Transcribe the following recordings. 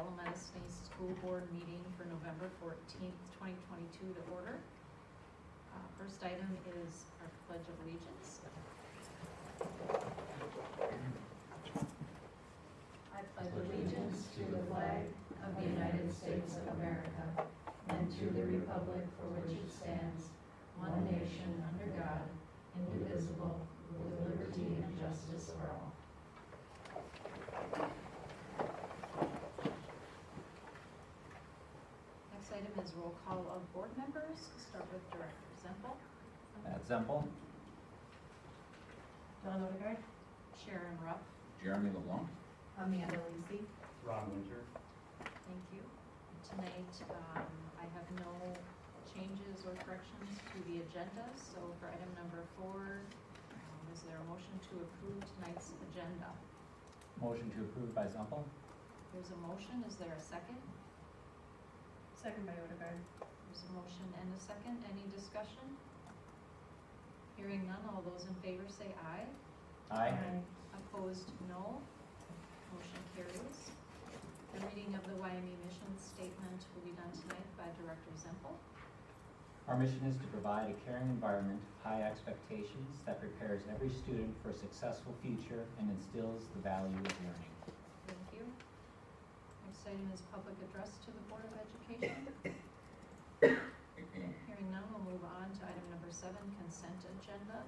Alameda Snace School Board meeting for November 14th, 2022 to order. First item is our Pledge of Allegiance. I pledge allegiance to the flag of the United States of America and to the republic for which it stands, one nation under God, indivisible, with liberty and justice for all. Next item is roll call of board members. Start with Director Zempel. Zempel. Don Odegaard. Sharon Rupp. Jeremy LeBlanc. Amanda Lisi. Ron Winter. Thank you. Tonight, I have no changes or corrections to the agenda, so for item number 4, is there a motion to approve tonight's agenda? Motion to approve by Zempel. There's a motion, is there a second? Second by Odegaard. There's a motion and a second, any discussion? Hearing none, all those in favor say aye. Aye. Opposed, no. Motion carries. The reading of the Wyoming mission statement will be done tonight by Director Zempel. Our mission is to provide a caring environment of high expectations that prepares every student for a successful future and instills the value of learning. Thank you. Next item is public address to the Board of Education. Hearing none, we'll move on to item number 7, consent agenda.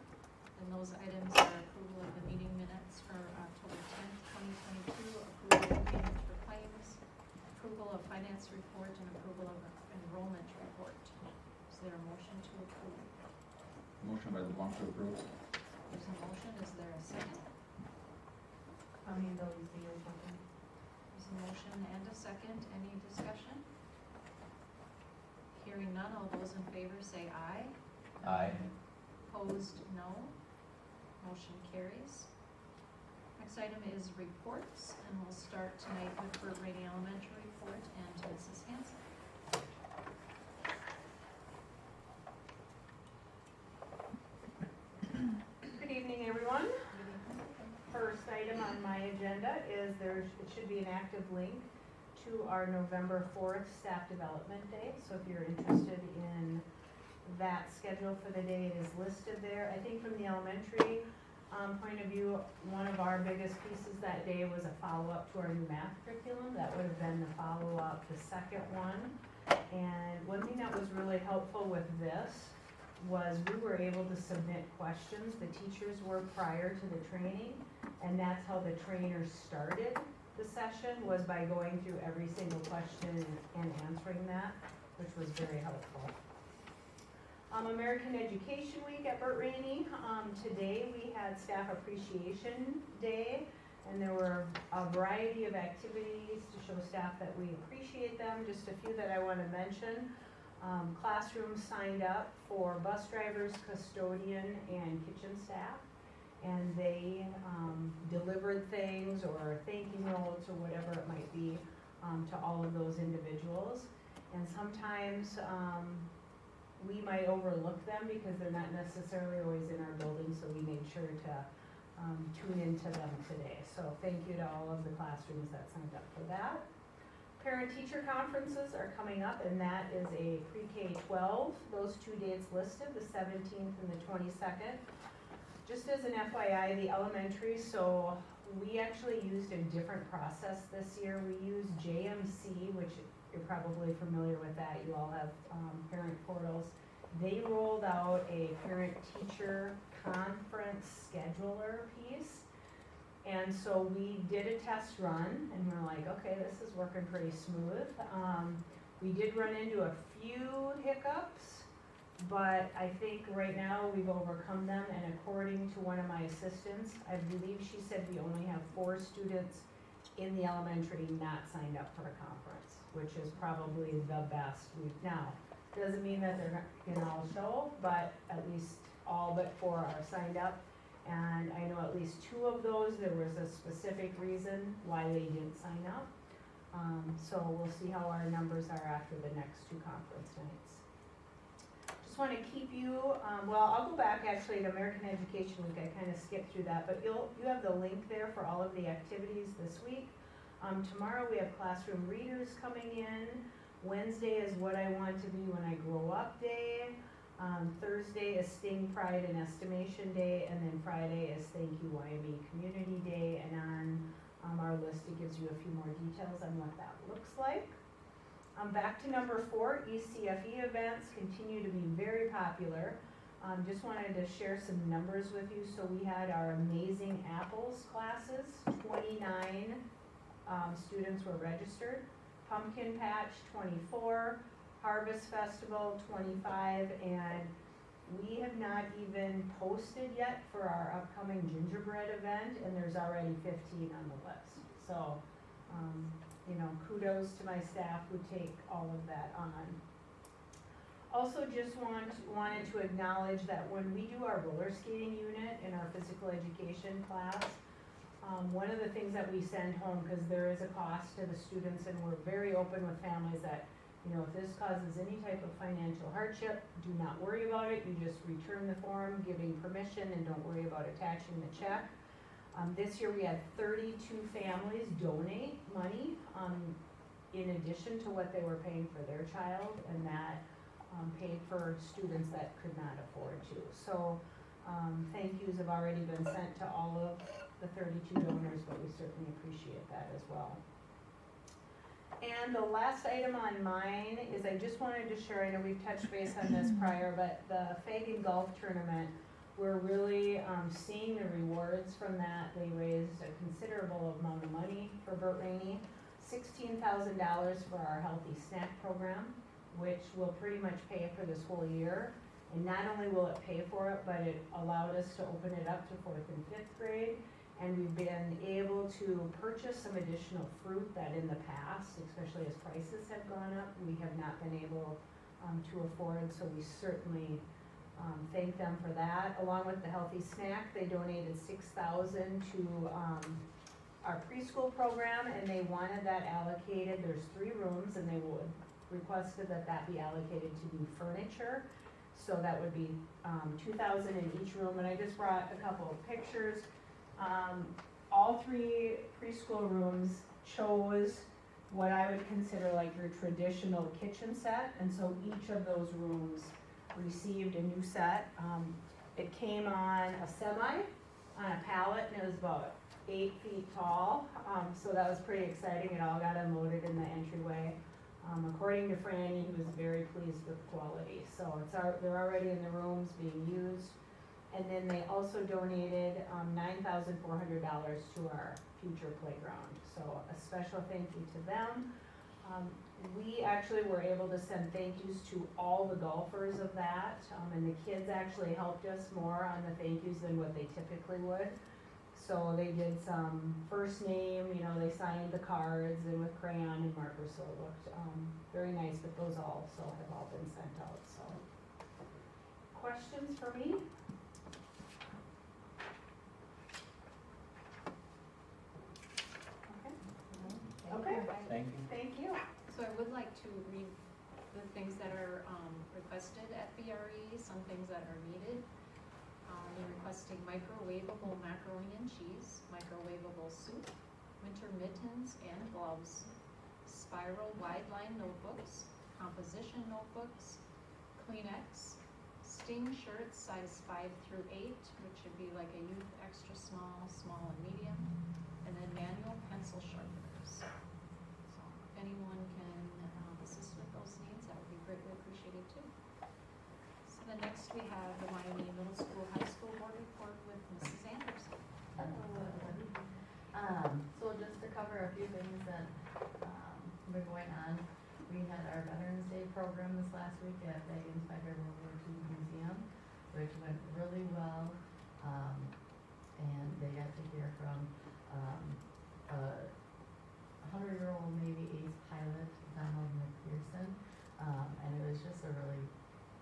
And those items are approval of the meeting minutes for October 10th, 2022, approval of payments for claims, approval of finance report, and approval of enrollment report. Is there a motion to approve? Motion by LeBlanc to approve. There's a motion, is there a second? Amanda Lisi or something. There's a motion and a second, any discussion? Hearing none, all those in favor say aye. Aye. Opposed, no. Motion carries. Next item is reports, and we'll start tonight with Burt Rainey Elementary report and Mrs. Hanson. Good evening, everyone. First item on my agenda is it should be an active link to our November 4th Staff Development Day. So if you're interested in that schedule for the day, it is listed there. I think from the elementary point of view, one of our biggest pieces that day was a follow-up to our new math curriculum. That would have been the follow-up, the second one. And one thing that was really helpful with this was we were able to submit questions. The teachers were prior to the training, and that's how the trainers started the session, was by going through every single question and answering that, which was very helpful. American Education Week at Burt Rainey. Today we had Staff Appreciation Day, and there were a variety of activities to show staff that we appreciate them. Just a few that I want to mention. Classrooms signed up for bus drivers, custodian, and kitchen staff, and they delivered things or thank you notes or whatever it might be to all of those individuals. And sometimes we might overlook them because they're not necessarily always in our building, so we made sure to tune into them today. So thank you to all of the classrooms that signed up for that. Parent-teacher conferences are coming up, and that is a pre-K-12. Those 2 dates listed, the 17th and the 22nd. Just as an FYI, the elementary, so we actually used a different process this year. We used JMC, which you're probably familiar with that. You all have parent portals. They rolled out a parent-teacher conference scheduler piece. And so we did a test run, and we're like, okay, this is working pretty smooth. We did run into a few hiccups, but I think right now we've overcome them, and according to one of my assistants, I believe she said we only have 4 students in the elementary not signed up for a conference, which is probably the best we've now. Doesn't mean that they're not gonna all show, but at least all but 4 are signed up. And I know at least 2 of those, there was a specific reason why they didn't sign up. So we'll see how our numbers are after the next 2 conference nights. Just want to keep you, well, I'll go back actually to American Education Week. I kind of skipped through that, but you have the link there for all of the activities this week. Tomorrow we have classroom readers coming in. Wednesday is What I Want to Be When I Grow Up Day. Thursday is Sting, Pride, and Estimation Day, and then Friday is Thank You YME Community Day, and on our list it gives you a few more details on what that looks like. Back to number 4, ECFE events continue to be very popular. Just wanted to share some numbers with you. So we had our Amazing Apples classes, 29 students were registered. Pumpkin Patch, 24. Harvest Festival, 25, and we have not even posted yet for our upcoming gingerbread event, and there's already 15 on the list. So, you know, kudos to my staff who take all of that on. Also just wanted to acknowledge that when we do our roller skating unit in our physical education class, one of the things that we send home, because there is a cost to the students, and we're very open with families that, you know, if this causes any type of financial hardship, do not worry about it. You just return the form giving permission and don't worry about attaching the check. This year we had 32 families donate money in addition to what they were paying for their child, and that paid for students that could not afford to. So thank yous have already been sent to all of the 32 donors, but we certainly appreciate that as well. And the last item on mine is I just wanted to share, I know we've touched base on this prior, but the Fagan Golf Tournament, we're really seeing the rewards from that. They raised a considerable amount of money for Burt Rainey, $16,000 for our Healthy Snack Program, which will pretty much pay for this whole year. And not only will it pay for it, but it allowed us to open it up to 4th and 5th grade. And we've been able to purchase some additional fruit that in the past, especially as prices have gone up, we have not been able to afford. So we certainly thank them for that. Along with the Healthy Snack, they donated $6,000 to our preschool program, and they wanted that allocated. There's 3 rooms, and they would requested that that be allocated to new furniture. So that would be $2,000 in each room. And I just brought a couple of pictures. All 3 preschool rooms chose what I would consider like your traditional kitchen set, and so each of those rooms received a new set. It came on a semi, on a pallet, and it was about 8 feet tall, so that was pretty exciting. It all got unloaded in the entryway. According to Franny, he was very pleased with the quality, so they're already in the rooms being used. And then they also donated $9,400 to our future playground. So a special thank you to them. We actually were able to send thank yous to all the golfers of that, and the kids actually helped us more on the thank yous than what they typically would. So they did some first name, you know, they signed the cards and with crayon and marker, so it looked very nice, but those also have all been sent out, so. Questions for me? Okay. Thank you. Thank you. So I would like to read the things that are requested at BRE, some things that are needed. They're requesting microwavable macaroni and cheese, microwavable soup, winter mittens and gloves, spiral wide line notebooks, composition notebooks, Kleenex, Sting shirts size 5 through 8, which would be like a youth extra small, small and medium, and then manual pencil sharpeners. So if anyone can assist with those needs, that would be greatly appreciated too. So then next we have the Miami Middle School, High School Board Report with Mrs. Anderson. So just to cover a few things that have been going on, we had our Veterans Day program this last week at the Inspector World War II Museum, which went really well, and they got to hear from a 100-year-old Navy ace pilot, Donald McPherson, and it was just a really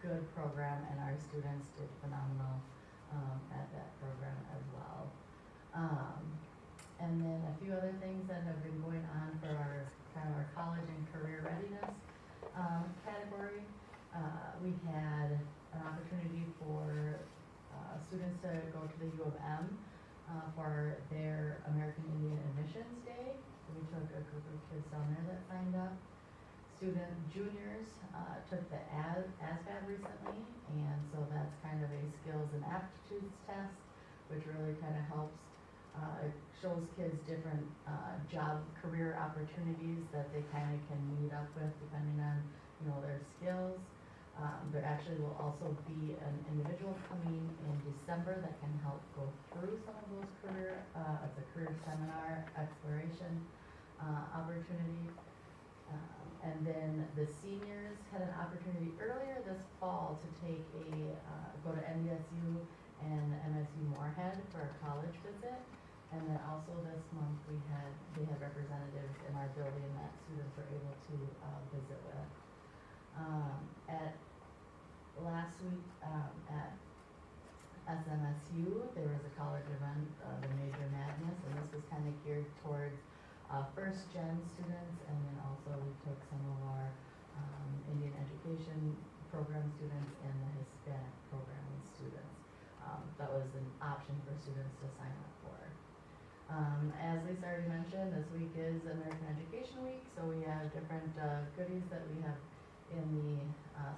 good program, and our students did phenomenal at that program as well. And then a few other things that have been going on for our kind of our college and career readiness category. We had an opportunity for students to go to the U of M for their American Indian Admissions Day, So we took a group of kids down there that signed up. Student juniors took the ASVAB recently, and so that's kind of a skills and aptitudes test, which really kind of helps. It shows kids different job career opportunities that they kind of can meet up with depending on, you know, their skills. There actually will also be an individual coming in December that can help go through some of those it's a career seminar exploration opportunity. And then the seniors had an opportunity earlier this fall to take go to NDSU and MSU Moorhead for a college visit. And then also this month they had representatives in our building that students were able to visit with. At last week at SMSU, there was a college event, the Major Madness, and this was kind of geared towards first gen students, and then also we took some of our Indian education program students and the Hispanic programming students. That was an option for students to sign up for. As Lisa already mentioned, this week is American Education Week, so we have different goodies that we have in the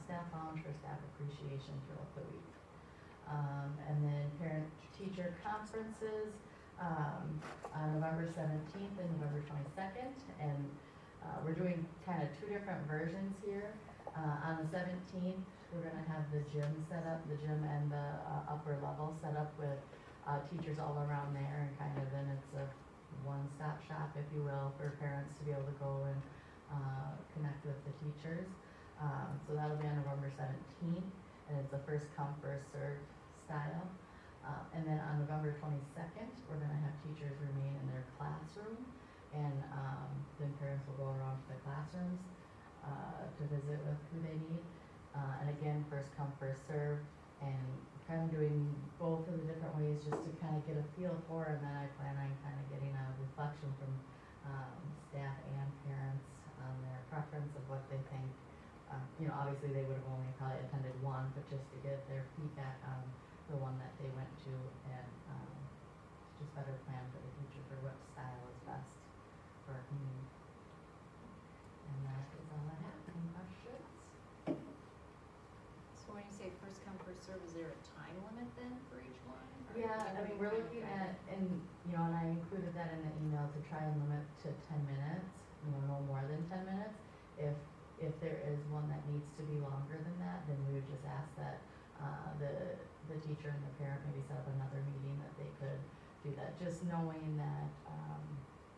staff lounge for staff appreciation throughout the week. And then parent-teacher conferences on November 17th and November 22nd, and we're doing kind of two different versions here. On the 17th, we're going to have the gym set up, the gym and the upper level set up with teachers all around there, and kind of then it's a one-stop shop, if you will, for parents to be able to go and connect with the teachers. So that'll be on November 17th, and it's a first come, first served style. And then on November 22nd, we're gonna have teachers remain in their classroom, and then parents will go around to the classrooms to visit with who they need. And again, first come, first serve, and kind of doing both of the different ways just to kind of get a feel for, and then I plan on kind of getting a reflection from staff and parents on their preference of what they think. You know, obviously they would have only probably attended one, but just to get their feedback on the one that they went to, and just better plan for the future for what style is best for our community. And that is all I have. Any questions? So when you say first come, first serve, is there a time limit then for each one? Or Yeah, when I do mean, we we're kind of looking guide? at, and, you know, and I included that in the email to try and limit to 10 minutes, you know, no more than 10 minutes. If there is one that needs to be longer than that, then we would just ask that the teacher and the parent maybe set up another meeting that they could do that. Just knowing that,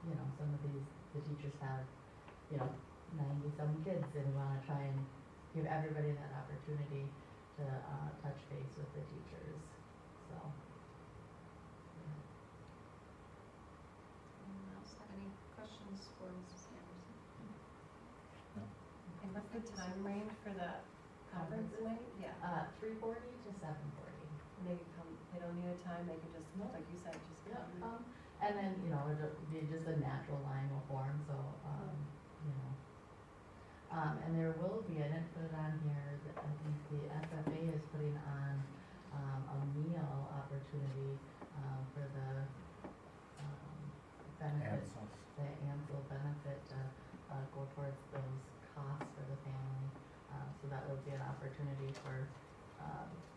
you know, some of the teachers have, you know, 90-some kids, and we wanna try and give everybody that opportunity to touch base with the teachers, so. Yeah. Anyone else have any questions for Mrs. Anderson? And what's the time range for the conference wing? Yeah. 3:40 to 7:40. They come, they don't need a time, they can just, like you said, just come. And then, you know, it'll be just a natural line will form, so, you know. And there will be, I didn't put it on here, I think the FFA is putting on a meal opportunity for the benefits, the ANSEL benefit to go towards those costs for the family. So that would be an opportunity for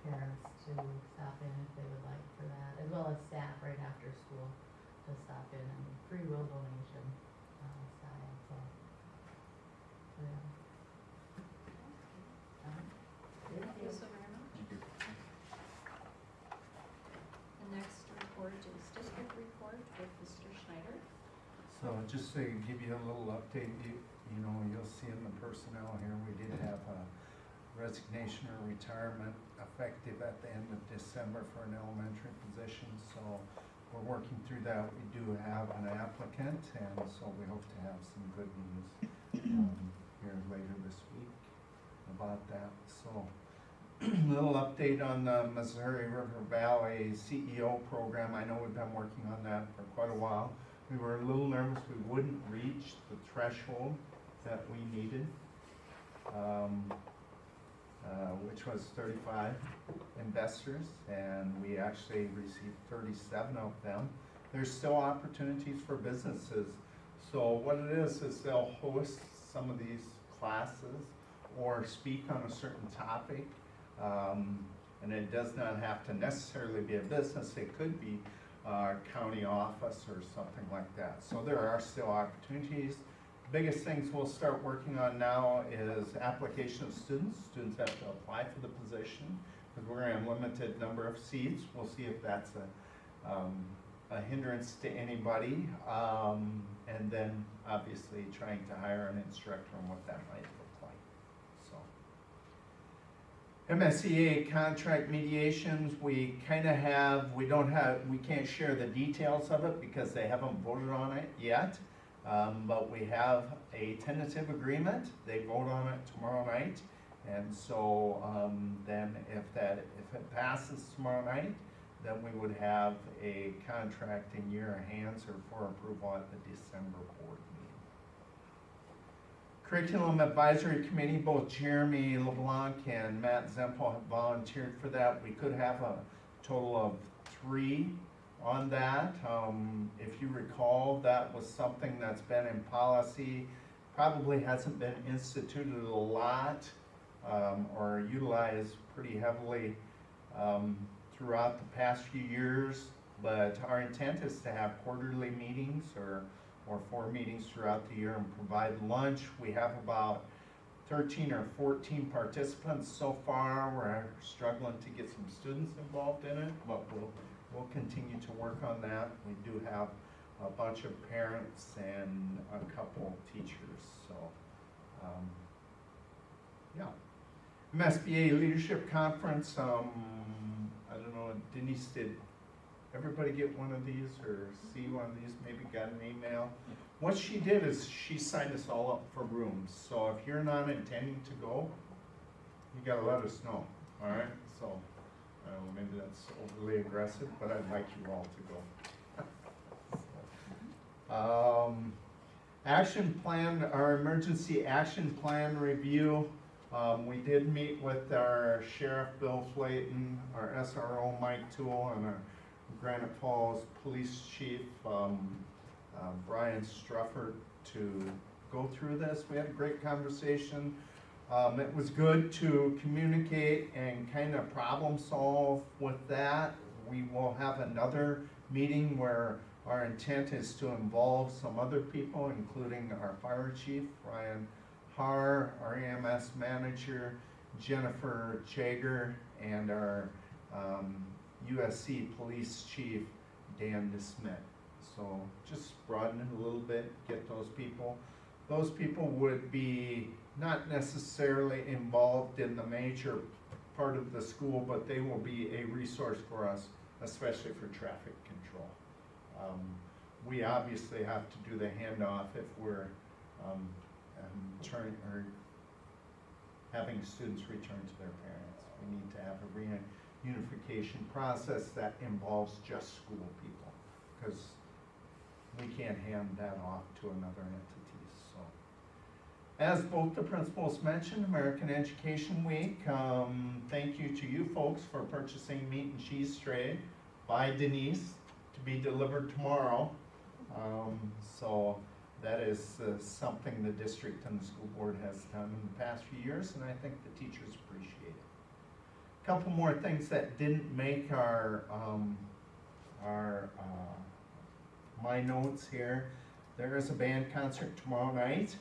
parents to stop in if they would like for that, as well as staff right after school to stop in, and free will donation style, so yeah. Thank you so very much. Thank you. The next report is district report with Mr. Schneider. So just to give you a little update, you know, you'll see in the personnel here, we did have a resignation or retirement effective at the end of December for an elementary position, so we're working through that. We do have an applicant, and so we hope to have some good news here later this week about that. So little update on the Missouri River Valley CEO program. I know we've been working on that for quite a while. We were a little nervous we wouldn't reach the threshold that we needed, which was 35 investors, and we actually received 37 of them. There's still opportunities for businesses So what it is they'll host some of these classes or speak on a certain topic. And it does not have to necessarily be a business, it could be a county office or something like that. So there are still opportunities. Biggest things we'll start working on now is application of students. Students have to apply for the position because we're in a limited number of seats. We'll see if that's a hindrance to anybody. And then obviously trying to hire an instructor and what that might look like. So MSEA contract mediations, we can't share the details of it because they haven't voted on it yet. But we have a tentative agreement. They vote on it tomorrow night. And so then if it passes tomorrow night, then we would have a contract in your hands or for approval at the December board meeting. Curriculum Advisory Committee, both Jeremy LeBlanc and Matt Zempel have volunteered for that. We could have a total of 3 on that. If you recall, that was something that's been in policy, probably hasn't been instituted a lot or utilized pretty heavily throughout the past few years, but our intent is to have quarterly meetings or 4 meetings throughout the year and provide lunch. We have about 13 or 14 participants so far. We're struggling to get some students involved in it, but we'll continue to work on that. We do have a bunch of parents and a couple teachers, so yeah. MSBA Leadership Conference, I don't know, Denise, did everybody get one of these or see one of these, maybe got an email? What she did is she signed us all up for rooms, so if you're not intending to go, you gotta let us know, all right? So, maybe that's overly aggressive, but I'd like you all to go. Action plan, our emergency action plan review. We did meet with our Sheriff Bill Flayton, our SRO Mike Toole, and our Granite Falls Police Chief Brian Strufford to go through this. We had a great conversation. It was good to communicate and kind of problem solve with that. We will have another meeting where our intent is to involve some other people, including our fire chief, Ryan Haar, our EMS manager, Jennifer Jager, and our USC police chief, Dan DeSmit. So just broaden it a little bit, get those people. Those people would be not necessarily involved in the major part of the school, but they will be a resource for us, especially for traffic control. We obviously have to do the handoff if we're having students return to their parents. We need to have a reunification process that involves just school people, because we can't hand that off to another entity. So, as both the principals mentioned, American Education Week, thank you to you folks for purchasing meat and cheese tray by Denise to be delivered tomorrow. So that is something the district and the school board has done in the past few years, and I think the teachers appreciate it. A couple more things that didn't make our my notes here. There is a band concert tomorrow night,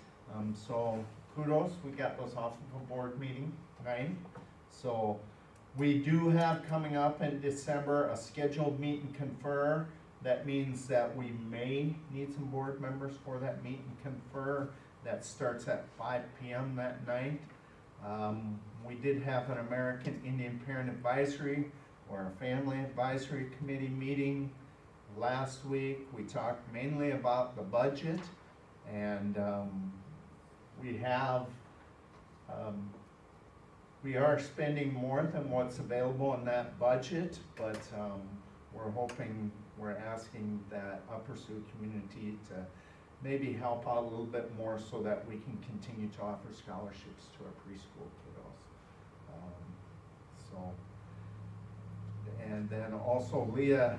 so kudos, we got those off of a board meeting tonight. So we do have coming up in December a scheduled meet and confer. That means that we may need some board members for that meet and confer. That starts at 5 p.m. that night. We did have an American Indian Parent Advisory or a Family Advisory Committee meeting last week. We talked mainly about the budget, and we are spending more than what's available in that budget, but we're asking that Upper Sioux community to maybe help out a little bit more so that we can continue to offer scholarships to our preschool kiddos. And then also Leah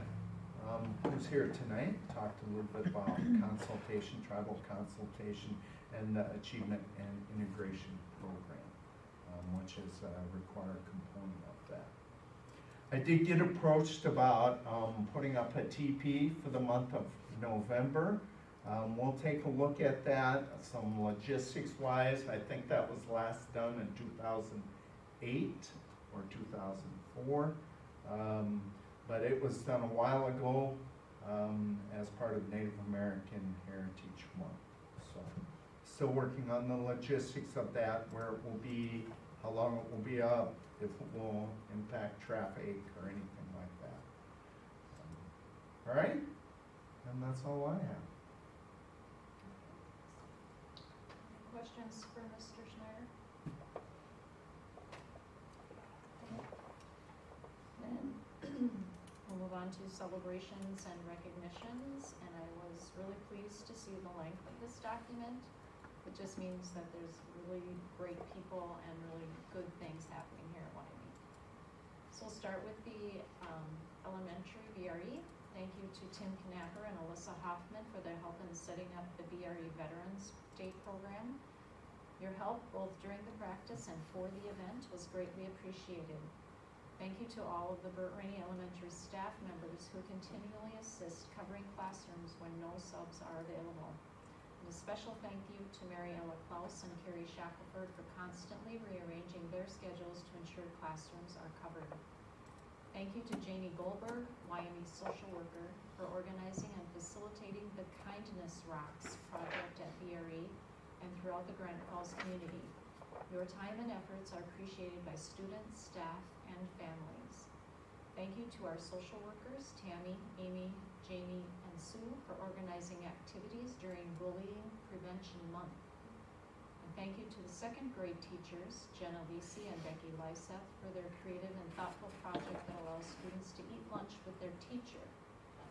who's here tonight, talked a little bit about consultation, tribal consultation, and the Achievement and Integration Program, which is a required component of that. I did get approached about putting up a TP for the month of November. We'll take a look at that, some logistics wise. I think that was last done in 2008 or 2004. But it was done a while ago as part of Native American Heritage Month. So still working on the logistics of that, where it will be, how long it will be up, if it will impact traffic or anything like that. All right, and that's all I have. Questions for Mr. Schneider? Then we'll move on to celebrations and recognitions, and I was really pleased to see the length of this document. It just means that there's really great people and really good things happening here at Wyoming. So we'll start with the elementary BRE. Thank you to Tim Knapper and Alyssa Hoffman for their help in setting up the BRE Veterans Day program. Your help both during the practice and for the event was greatly appreciated. Thank you to all of the Burt Rainey Elementary staff members who continually assist covering classrooms when no subs are available. And a special thank you to Mariella Klaus and Carrie Shackelford for constantly rearranging their schedules to ensure classrooms are covered. Thank you to Janie Goldberg, Wyoming social worker, for organizing and facilitating the Kindness Rocks project at BRE and throughout the Grand Falls community. Your time and efforts are appreciated by students, staff, and families. Thank you to our social workers, Tammy, Amy, Jamie, and Sue, for organizing activities during Bullying Prevention Month. And thank you to the second grade teachers, Jenna Lisi and Becky Lyseth, for their creative and thoughtful project that allows students to eat lunch with their teacher.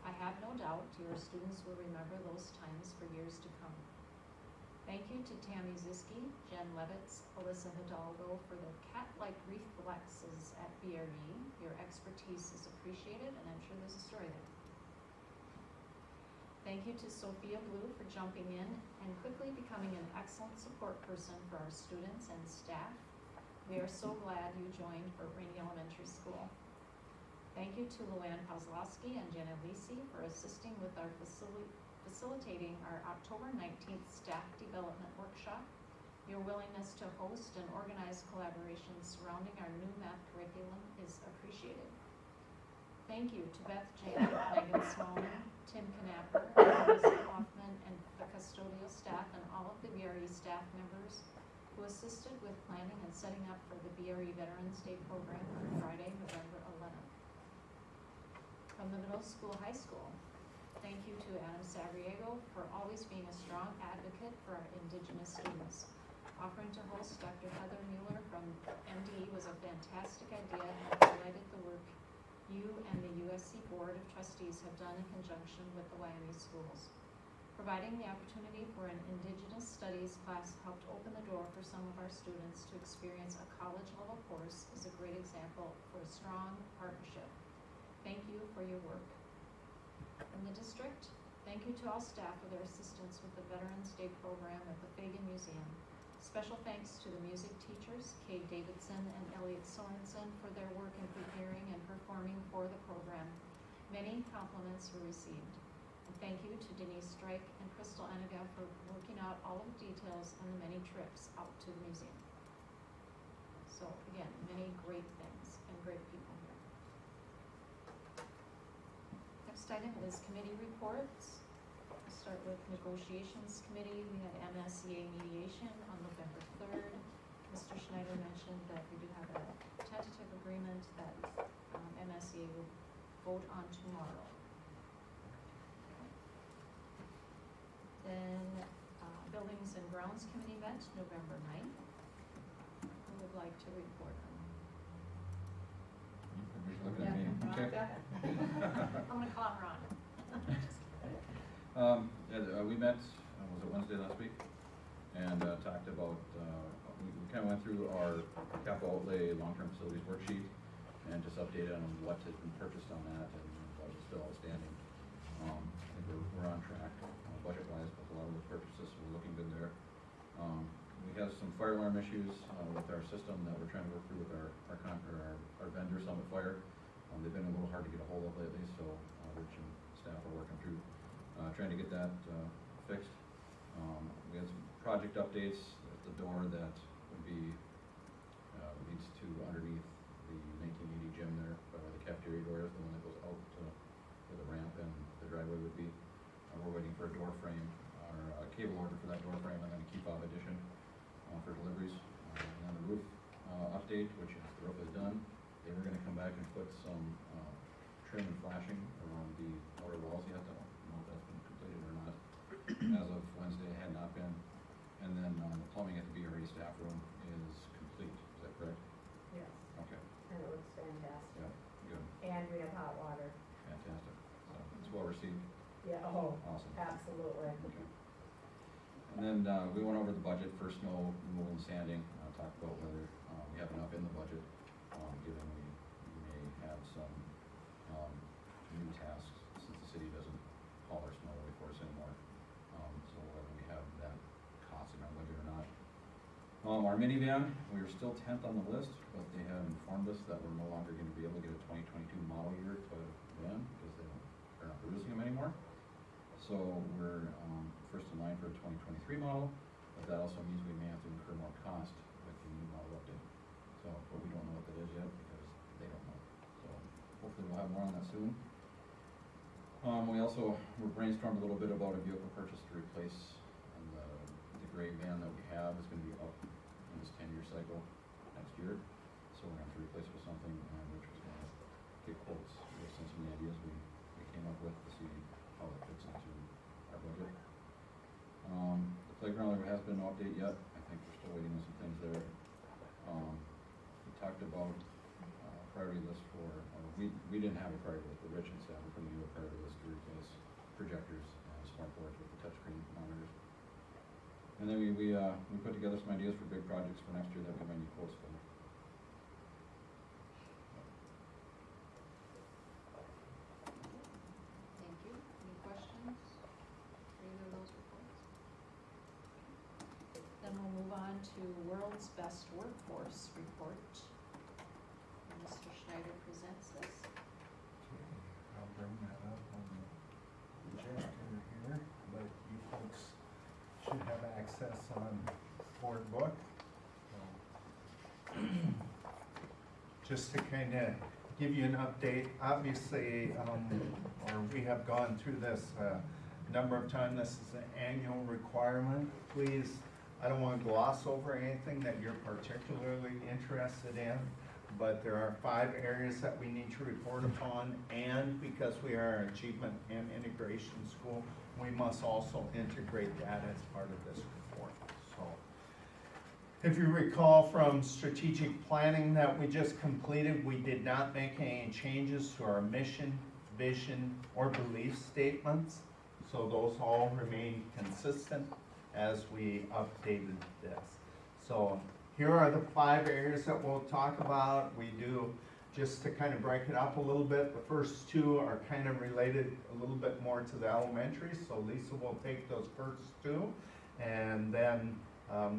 I have no doubt your students will remember those times for years to come. Thank you to Tammy Ziski, Jen Levitz, Alyssa Hidalgo for the cat-like reflexes at BRE. Your expertise is appreciated, and I'm sure there's a story there. Thank you to Sophia Blue for jumping in and quickly becoming an excellent support person for our students and staff. We are so glad you joined Burt Rainey Elementary School. Thank you to Luann Kozlowski and Jenna Lisi for assisting with our facilitating our October 19th staff development workshop. Your willingness to host and organize collaborations surrounding our new math curriculum is appreciated. Thank you to Beth Jane, Megan Smallman, Tim Knapper, Melissa Hoffman, and the custodial staff and all of the BRE staff members who assisted with planning and setting up for the BRE Veterans Day program on Friday, November 11th. From the middle school, high school, thank you to Adam Savriego for always being a strong advocate for our Indigenous students. Offering to host Dr. Heather Mueller from MDE was a fantastic idea and highlighted the work you and the USC Board of Trustees have done in conjunction with the Wyoming schools. Providing the opportunity for an Indigenous Studies class helped open the door for some of our students to experience a college-level course is a great example for a strong partnership. Thank you for your work. From the district, thank you to all staff for their assistance with the Veterans Day program at the Fagan Museum. Special thanks to the music teachers, Kate Davidson and Elliot Sorensen, for their work in preparing and performing for the program. Many compliments were received. And thank you to Denise Strike and Crystal Eniga for working out all of the details and the many trips out to the museum. So again, many great things and great people here. Next item is committee reports. We'll start with negotiations committee. We had MSEA mediation on November 3rd. Mr. Schneider mentioned that we do have a tentative agreement that MSEA will vote on tomorrow. Then Buildings and Grounds Committee met November 9th. Who would like to report on? Everybody's looking at me. Ron, Okay. go ahead. I'm gonna call him Ron. We met, was it Wednesday last week? And talked about, we kind of went through our capital outlay long-term facilities worksheet and just updated on what has been purchased on that and what is still outstanding. fire alarm issues, with our system that we're trying to work through with our vendor, Summit Fire. They've been a little hard to get a hold of lately, so, Rich and staff are working through, trying to get that, fixed. We had some project updates at the door that would be, leads to underneath the 1980 gym there, by where the cafeteria door is, the one that goes out to where the ramp and the driveway would be. We're waiting for a door frame, or a cable order for that door frame, and then a key fob addition, for deliveries. And then the roof, update, which is, the roof is done. They were gonna come back and put some, trim and flashing around the outer walls yet. I don't know if that's been completed or not. As of Wednesday, it had not been. And then, the plumbing at the BRE staff room is complete, is that correct? Yes, Okay, and it looks fantastic. yeah, good, And we have hot water. fantastic. So, it's well received, Yeah, oh, awesome. absolutely. Okay. And then, we went over the budget for snow removal and sanding, talked about whether, we have enough in the budget, given we may have some, new tasks, since the city doesn't haul our snow away for us anymore. So whether we have that cost in our budget or not. Our minivan, we are still 10th on the list, but they have informed us that we're no longer gonna be able to get a 2022 model year Toyota van, because they're not producing them anymore. So we're, first in line for a 2023 model, but that also means we may have to incur more cost with the new model update. So, but we don't know what that is yet, because they don't know. So hopefully we'll have more on that soon. We also, we brainstormed a little bit about a vehicle purchase to replace, and the gray van that we have is gonna be up in this 10-year cycle next year. So we're gonna have to replace it with something, and Rich was gonna get quotes, based on some of the ideas we came up with to see how it fits into our budget. The playground, there has been no update yet. I think we're still waiting on some things there. We talked about, priority list for, we didn't have a priority list, but Rich and staff were putting together a priority list to replace projectors and smart boards with the touchscreen monitors. And then we put together some ideas for big projects for next year that we might need quotes for. Thank you. Any questions for either of those reports? Then we'll move on to World's Best Workforce Report. Mr. Schneider presents this. Okay, I'll bring that up on the projector here, but you folks should have access on board book. Just to kind of give you an update, obviously, or we have gone through this a number of times. This is an annual requirement. Please, I don't want to gloss over anything that you're particularly interested in, but there are 5 areas that we need to report upon, and because we are an achievement and integration school, we must also integrate that as part of this report. So, if you recall from strategic planning that we just completed, we did not make any changes to our mission, vision, or belief statements. So those all remain consistent as we updated this. So here are the 5 areas that we'll talk about. We do, just to kind of break it up a little bit, the first 2 are kind of related a little bit more to the elementary, so Lisa will take those first 2, and then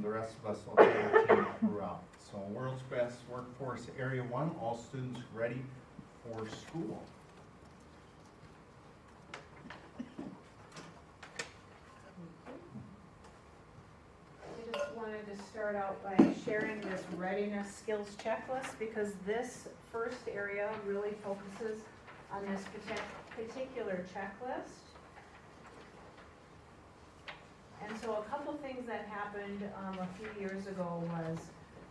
the rest of us will take a team throughout. So World's Best Workforce Area 1, all students ready for school. I just wanted to start out by sharing this readiness skills checklist, because this first area really focuses on this particular checklist. And so a couple things that happened a few years ago was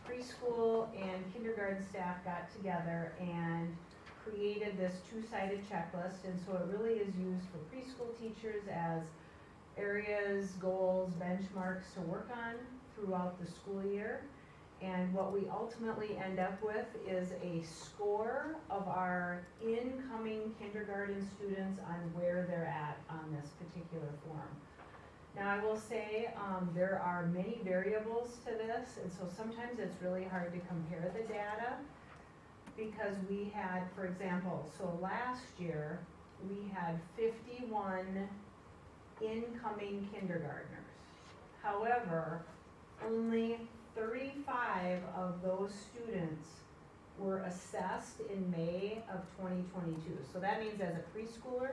preschool and kindergarten staff got together and created this 2-sided checklist, and so it really is used for preschool teachers as areas, goals, benchmarks to work on throughout the school year. And what we ultimately end up with is a score of our incoming kindergarten students on where they're at on this particular form. Now, I will say, there are many variables to this, and so sometimes it's really hard to compare the data, because we had, for example, so last year, we had 51 incoming kindergartners. However, only 35 of those students were assessed in May of 2022. So that means as a preschooler,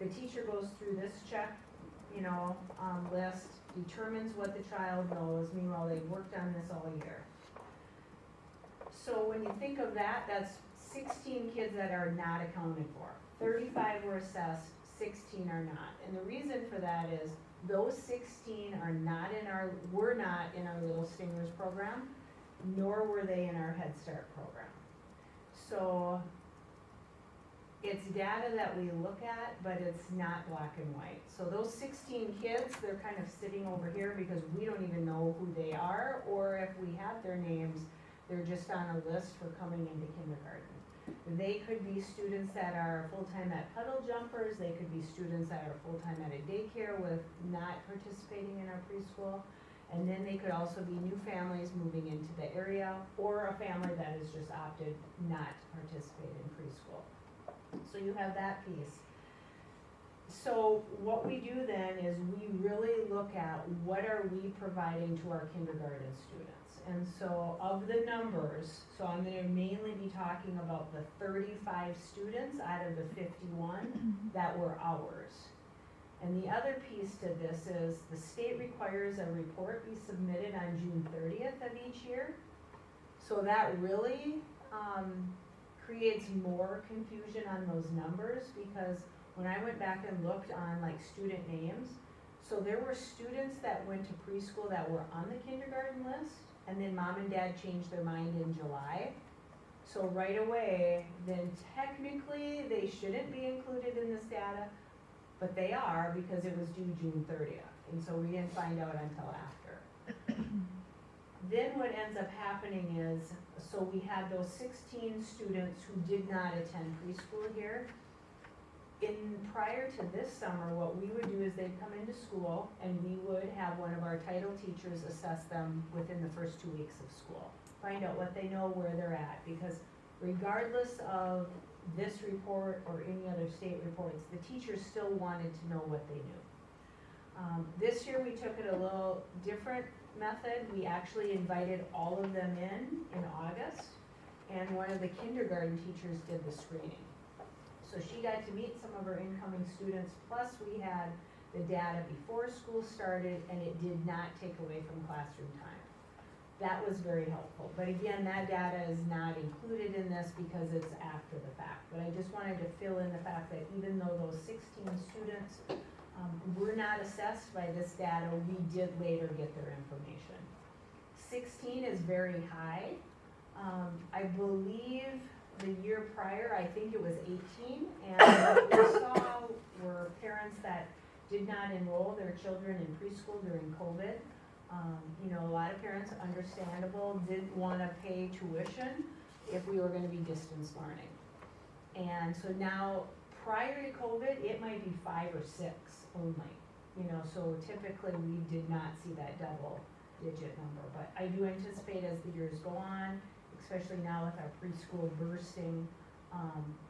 the teacher goes through this check, list, determines what the child knows, meanwhile they've worked on this all year. So when you think of that, that's 16 kids that are not accounted for. 35 were assessed, 16 are not. And the reason for that is those 16 were not in our Little Stingers program, nor were they in our Head Start program. So it's data that we look at, but it's not black and white. So those 16 kids, they're kind of sitting over here because we don't even know who they are, or if we have their names, they're just on a list for coming into kindergarten. They could be students that are full-time at Puddle Jumpers, they could be students that are full-time at a daycare with not participating in our preschool, and then they could also be new families moving into the area, or a family that has just opted not to participate in preschool. So you have that piece. So what we do then is we really look at what are we providing to our kindergarten students. And so of the numbers, so I'm going to mainly be talking about the 35 students out of the 51 that were ours. And the other piece to this is the state requires a report be submitted on June 30th of each year. So that really creates more confusion on those numbers, because when I went back and looked on like student names, so there were students that went to preschool that were on the kindergarten list, and then mom and dad changed their mind in July. So right away, then technically they shouldn't be included in this data, but they are because it was due June 30th. And so we didn't find out until after. Then what ends up happening is, so we had those 16 students who did not attend preschool here. Prior to this summer, what we would do is they'd come into school and we would have one of our title teachers assess them within the first 2 weeks of school. Find out what they know, where they're at, because regardless of this report or any other state reports, the teachers still wanted to know what they knew. This year we took it a little different method. We actually invited all of them in August, and one of the kindergarten teachers did the screening. So she got to meet some of her incoming students, plus we had the data before school started, and it did not take away from classroom time. That was very helpful. But again, that data is not included in this because it's after the fact. But I just wanted to fill in the fact that even though those 16 students were not assessed by this data, we did later get their information. 16 is very high. I believe the year prior, I think it was 18, and what we saw were parents that did not enroll their children in preschool during COVID. A lot of parents, understandable, didn't want to pay tuition if we were going to be distance learning. And so now, prior to COVID, it might be 5 or 6 only. So typically we did not see that double-digit number. But I do anticipate as the years go on, especially now with our preschool bursting,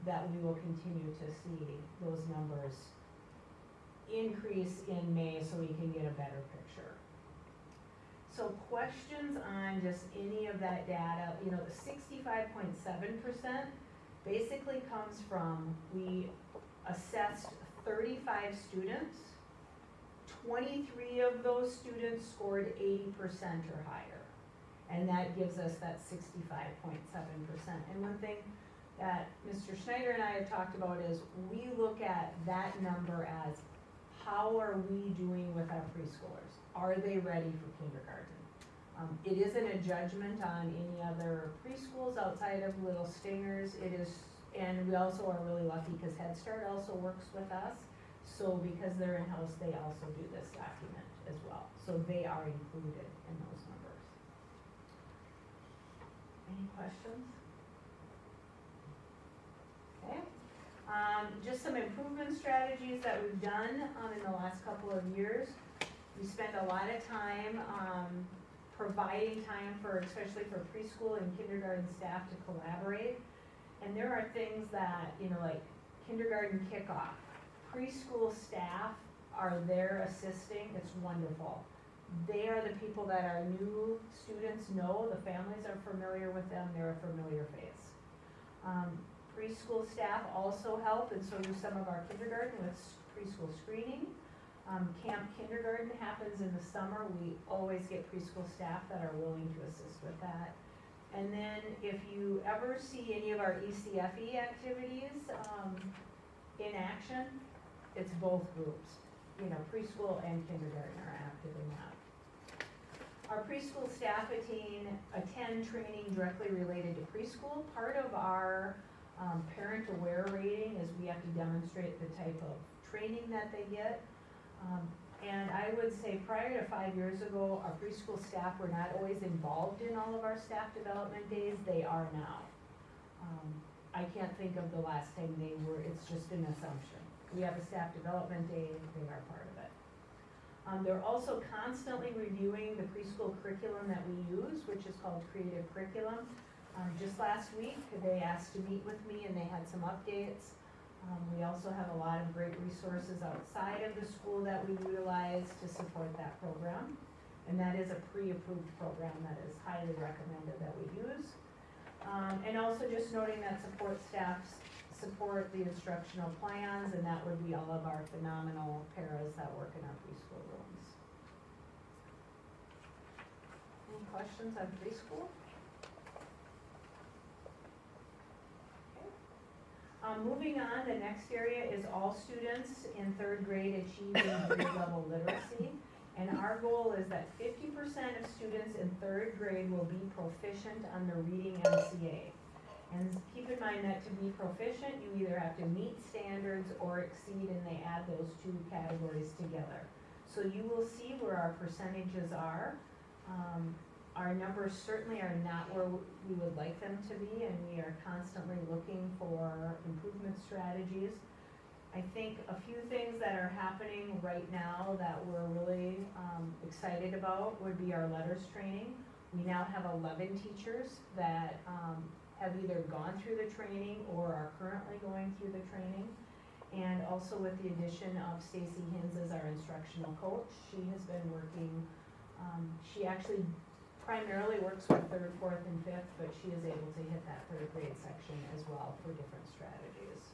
that we will continue to see those numbers increase in May so we can get a better picture. So questions on just any of that data, the 65.7% basically comes from, we assessed 35 students, 23 of those students scored 80% or higher. And that gives us that 65.7%. And one thing that Mr. Schneider and I have talked about is we look at that number as, how are we doing with our preschoolers? Are they ready for kindergarten? It isn't a judgment on any other preschools outside of Little Stingers. It is, and we also are really lucky because Head Start also works with us. So because they're in-house, they also do this document as well. So they are included in those numbers. Any questions? Okay. Just some improvement strategies that we've done in the last couple of years. We spend a lot of time providing time for, especially for preschool and kindergarten staff to collaborate. And there are things that, like kindergarten kickoff. Preschool staff are there assisting, it's wonderful. They are the people that our new students know, the families are familiar with them, they're a familiar face. Preschool staff also help, and so do some of our kindergarten with preschool screening. Camp kindergarten happens in the summer, we always get preschool staff that are willing to assist with that. And then if you ever see any of our ECFE activities, in action, it's both groups. You know, preschool and kindergarten are active in that. Our preschool staff attend training directly related to preschool. Part of our parent aware rating is we have to demonstrate the type of training that they get. And I would say prior to 5 years ago, our preschool staff were not always involved in all of our staff development days. They are now. I can't think of the last time they were, it's just an assumption. We have a staff development day, they are part of it. They're also constantly reviewing the preschool curriculum that we use, which is called Creative Curriculum. Just last week, they asked to meet with me and they had some updates. We also have a lot of great resources outside of the school that we utilize to support that program. And that is a pre-approved program that is highly recommended that we use. And also just noting that support staffs support the instructional plans, and that would be all of our phenomenal paras that work in our preschool rooms. Any questions on preschool? Moving on, the next area is all students in 3rd grade achieving grade level literacy. And our goal is that 50% of students in 3rd grade will be proficient on the reading MCA. And keep in mind that to be proficient, you either have to meet standards or exceed, and they add those two categories together. So you will see where our percentages are. Our numbers certainly are not where we would like them to be, and we are constantly looking for improvement strategies. I think a few things that are happening right now that we're really excited about would be our letters training. We now have 11 teachers that have either gone through the training or are currently going through the training. And also with the addition of Stacy Hins as our instructional coach, she has been working, she actually primarily works with 3rd, 4th, and 5th, but she is able to hit that 3rd grade section as well for different strategies.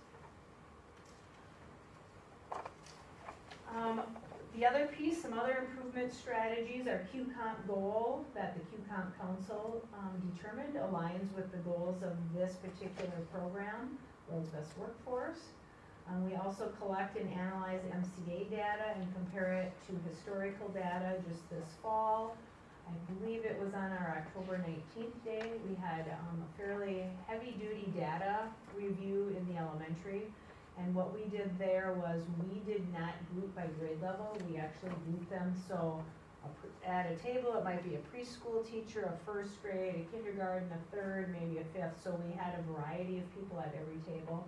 The other piece, some other improvement strategies, our QComp goal that the QComp Council determined aligns with the goals of this particular program, World's Best Workforce. We also collect and analyze MCA data and compare it to historical data just this fall. I believe it was on our October 19th day. We had a fairly heavy-duty data review in the elementary. And what we did there was we did not group by grade level. We actually grouped them. So at a table, it might be a preschool teacher, a 1st grade, a kindergarten, a 3rd, maybe a 5th. So we had a variety of people at every table.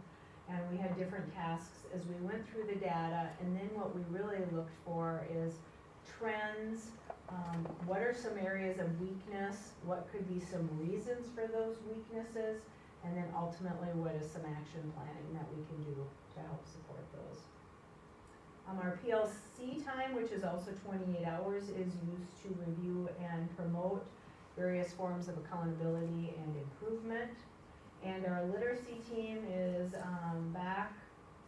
And we had different tasks as we went through the data. And then what we really looked for is trends. What are some areas of weakness? What could be some reasons for those weaknesses? And then ultimately, what is some action planning that we can do to help support those? Our PLC time, which is also 28 hours, is used to review and promote various forms of accountability and improvement. And our literacy team is back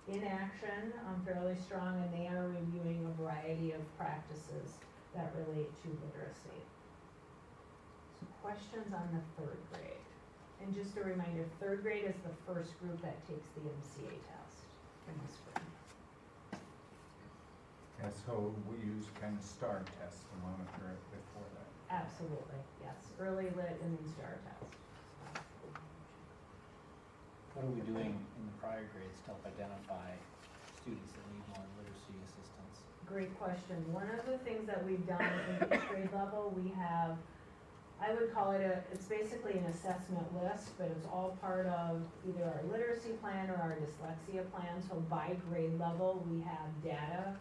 in action, fairly strong, and they are reviewing a variety of practices that relate to literacy. So questions on the 3rd grade. And just a reminder, 3rd grade is the first group that takes the MCA test in the spring. Yeah, so we use kind of STAR test to monitor it before that. Absolutely, yes. Early lit and then STAR test. What are we doing in the prior grades to help identify students that need more literacy assistance? Great question. One of the things that we've done in each grade level, we have, I would call it it's basically an assessment list, but it's all part of either our literacy plan or our dyslexia plan. So by grade level, we have data,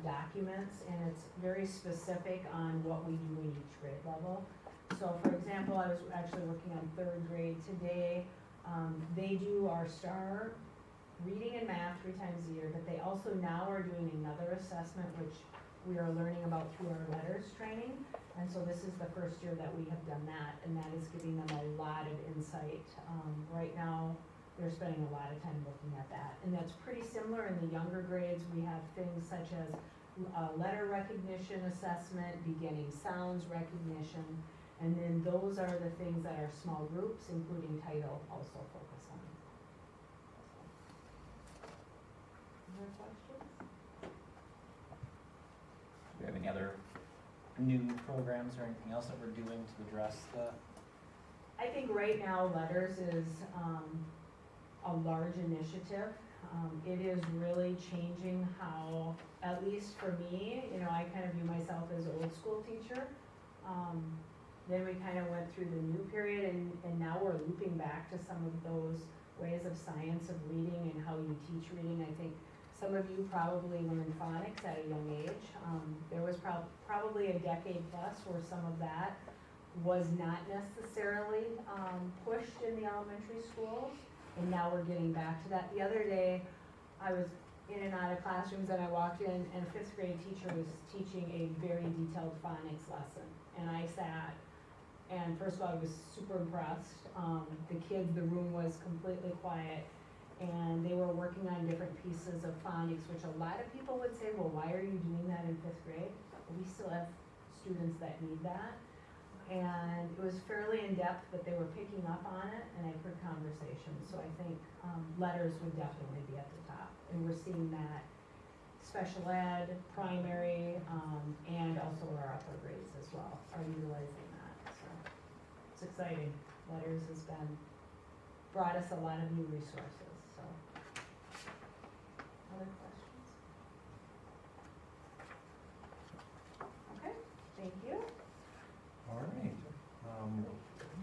documents, and it's very specific on what we do in each grade level. So for example, I was actually working on 3rd grade today. They do our STAR reading and math 3 times a year, but they also now are doing another assessment which we are learning about through our letters training. And so this is the first year that we have done that, and that is giving them a lot of insight. Right now, they're spending a lot of time looking at that. And that's pretty similar in the younger grades. We have things such as letter recognition assessment, beginning sounds recognition, and then those are the things that our small groups, including title, also focus on. Other questions? Do we have any other new programs or anything else that we're doing to address the? I think right now letters is a large initiative. It is really changing how, at least for me, you know, I kind of view myself as old school teacher. Then we kind of went through the new period and now we're looping back to some of those ways of science of reading and how you teach reading. I think some of you probably learned phonics at a young age. There was probably a decade plus where some of that was not necessarily pushed in the elementary schools, and now we're getting back to that. The other day, I was in and out of classrooms and I walked in and a 5th grade teacher was teaching a very detailed phonics lesson. And I sat, and first of all, I was super impressed. The kids, the room was completely quiet, and they were working on different pieces of phonics, which a lot of people would say, well, why are you doing that in 5th grade? Well, we still have students that need that. And it was fairly in-depth, but they were picking up on it, and I've heard conversations. So I think letters would definitely be at the top. And we're seeing that special ed, primary, and also our upper grades as well are utilizing that. So it's exciting. Letters has brought us a lot of new resources. So other questions? Okay, thank you. All right. I'm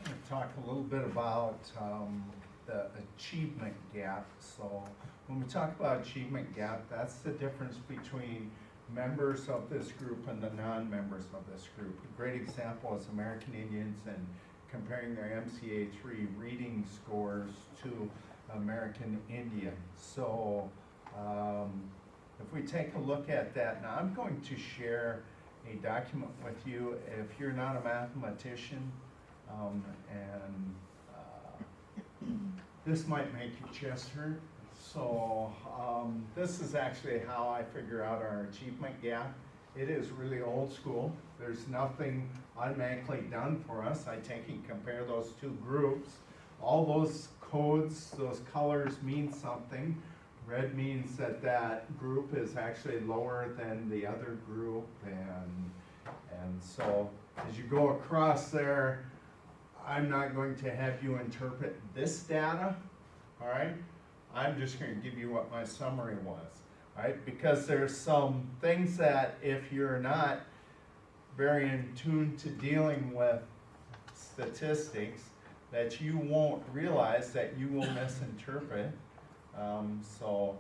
going to talk a little bit about the achievement gap. So when we talk about achievement gap, that's the difference between members of this group and the non-members of this group. A great example is American Indians and comparing their MCA 3 reading scores to American Indian. So if we take a look at that, now I'm going to share a document with you if you're not a mathematician, this might make your chest hurt. So this is actually how I figure out our achievement gap. It is really old school. There's nothing automatically done for us. I take and compare those two groups. All those codes, those colors mean something. Red means that that group is actually lower than the other group, and so as you go across there, I'm not going to have you interpret this data, all right? I'm just going to give you what my summary was, all right? Because there's some things that if you're not very in tune to dealing with statistics, that you won't realize that you will misinterpret. So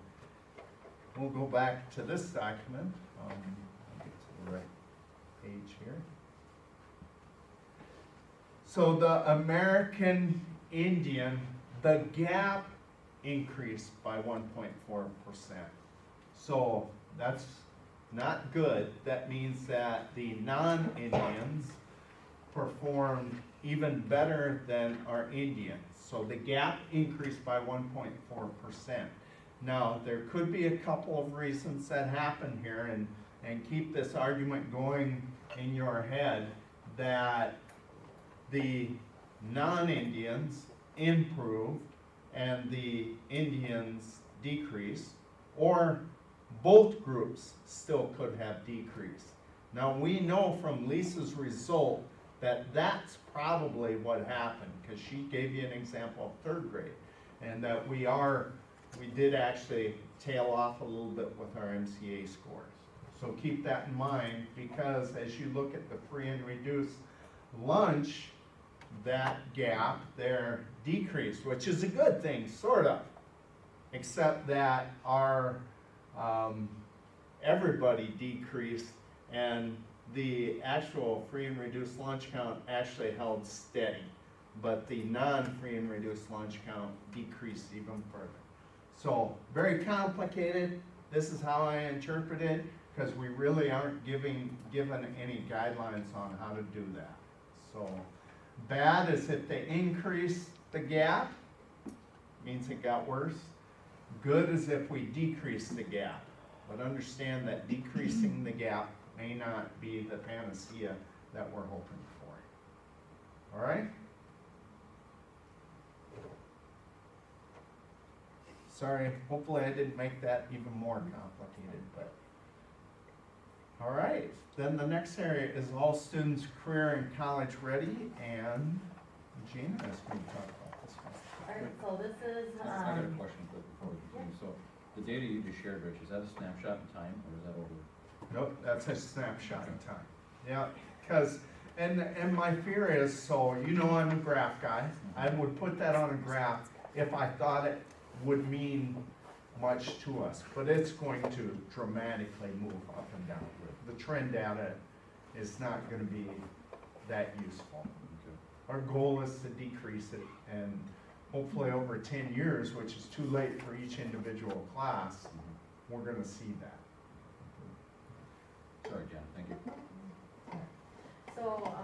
we'll go back to this document. I'll get to the right page here. So the American Indian, the gap increased by 1.4%. So that's not good. That means that the non-Indians performed even better than our Indians. So the gap increased by 1.4%. Now, there could be a couple of reasons that happen here, and keep this argument going in your head that the non-Indians improved and the Indians decreased, or both groups still could have decreased. Now, we know from Lisa's result that that's probably what happened, because she gave you an example of 3rd grade, and that we did actually tail off a little bit with our MCA scores. So keep that in mind, because as you look at the free and reduced lunch, that gap there decreased, which is a good thing, sort of, except that our everybody decreased, and the actual free and reduced lunch count actually held steady, but the non-free and reduced lunch count decreased even further. So very complicated, This is how I interpret it, because we really aren't given any guidelines on how to do that. So, bad is if they increase the gap, means it got worse. Good is if we decrease the gap. But understand that decreasing the gap may not be the panacea that we're hoping for. All right? Sorry, hopefully I didn't make that even more complicated, but. All right, then the next area is all students career and college ready, and Gina is going to talk about this one. Alright, so this is, I got a question quick before we continue. So the data you just shared, Rich, is that a snapshot in time or is that over? Nope, that's a snapshot in time. Yeah, because, and my fear is, so you know I'm a graph guy, I would put that on a graph if I thought it would mean much to us, but it's going to dramatically move up and down. The trend data is not gonna be that useful. Okay. Our goal is to decrease it, and hopefully over 10 years, which is too late for each individual class, we're gonna see that. Sorry, Jan, thank you. so,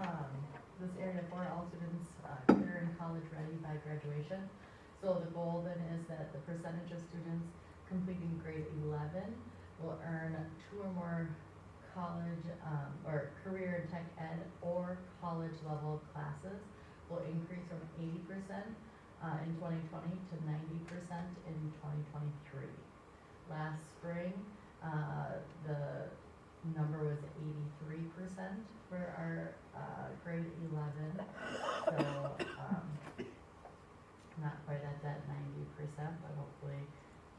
this area for all students, career and college ready by graduation. So the goal then is that the percentage of students completing grade 11 will earn 2 or more college, or career tech ed or college level classes will increase from 80% in 2020 to 90% in 2023. Last spring, the number was 83% for our grade 11. So not quite at that 90%, but hopefully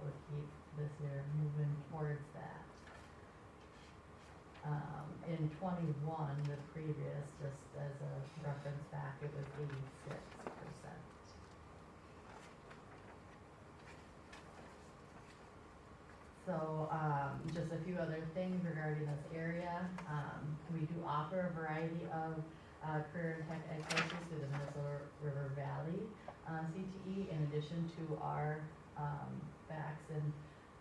we'll keep this year moving towards that. In 21, the previous, just as a reference back, it was 86%. So, just a few other things regarding this area. We do offer a variety of career and tech ed courses through the Minnesota River Valley CTE, in addition to our facts and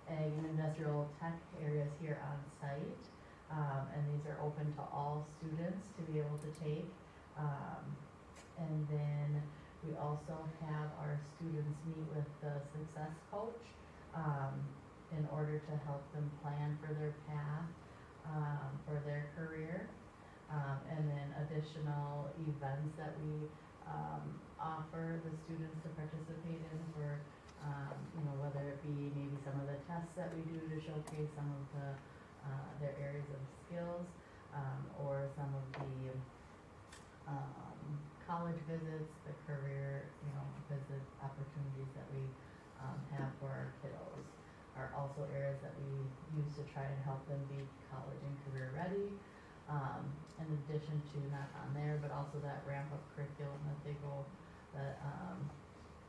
ag and industrial tech areas here on site. And these are open to all students to be able to take. And then we also have our students meet with the success coach in order to help them plan for their path for their career. And then additional events that we offer the students to participate in for, whether it be maybe some of the tests that we do to showcase some of their areas of skills, or some of the college visits, the career, visit opportunities that we have for our kiddos are also areas that we use to try and help them be college and career ready. In addition to not on there, but also that ramp up curriculum that they go, that